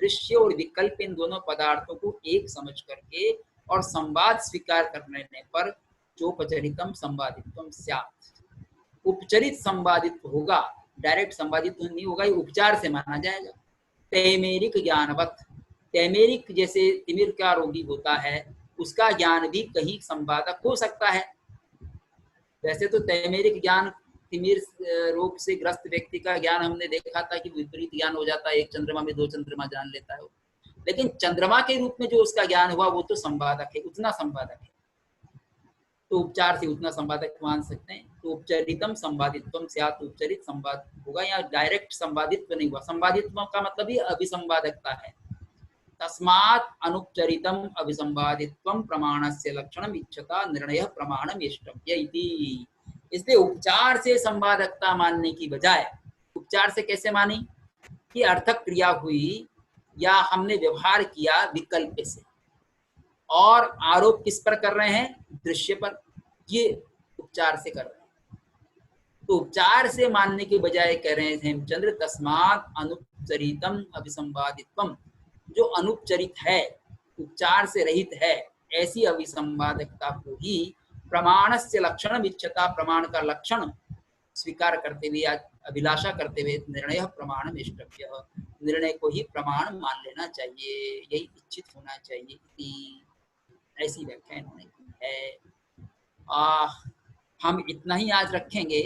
दृश्य और विकल्प इन दोनों पदार्थों को एक समझ करके और संवाद स्वीकार करने पर चोपचरितम संवादित्वम स्यात्, उपचरित संवादित्व होगा, डायरेक्ट संवादित्व नहीं होगा, ये उपचार से माना जाएगा। तैमेरिक ज्ञानवत, तैमेरिक जैसे तिमिर का रोगी होता है उसका ज्ञान भी कहीं संवादक हो सकता है। वैसे तो तैमेरिक ज्ञान तिमिर रोग से ग्रस्त व्यक्ति का ज्ञान हमने देखा था कि विपरीत ज्ञान हो जाता है, एक चंद्रमा में दो चंद्रमा जान लेता है, लेकिन चंद्रमा के रूप में जो उसका ज्ञान हुआ वो तो संवादक है, उतना संवादक है, तो उपचार से उतना संवादक मान सकते हैं। तो उपचरितम संवादित्वम स्यात्, उपचरित संवाद होगा, या डायरेक्ट संवादित्व नहीं हुआ। संवादित्व का मतलब ही अभिसंवादकता है। तस्मात् अनुपचरितम अभिसंवादित्वम प्रमाणस्य लक्षणम इच्छता निर्णय प्रमाणम इष्टव्य इति। इसलिए उपचार से संवादकता मानने की बजाय, उपचार से कैसे मानी कि अर्थक क्रिया हुई या हमने व्यवहार किया विकल्प से, और आरोप किस पर कर रहे हैं, दृश्य पर, ये उपचार से कर रहे हैं। तो उपचार से मानने के बजाय कह रहे हैं हेमचंद्र तस्मात् अनुपचरितम अभिसंवादित्वम, जो अनुपचरित है, उपचार से रहित है, ऐसी अभिसंवादकता को ही प्रमाणस्य लक्षण इच्छता, प्रमाण का लक्षण स्वीकार करते हुए, अभिलाषा करते हुए निर्णय प्रमाण इष्टव्य, निर्णय को ही प्रमाण मान लेना चाहिए, यही इच्छित होना चाहिए, ऐसी व्याख्या इन्होंने की है। हम इतना ही आज रखेंगे।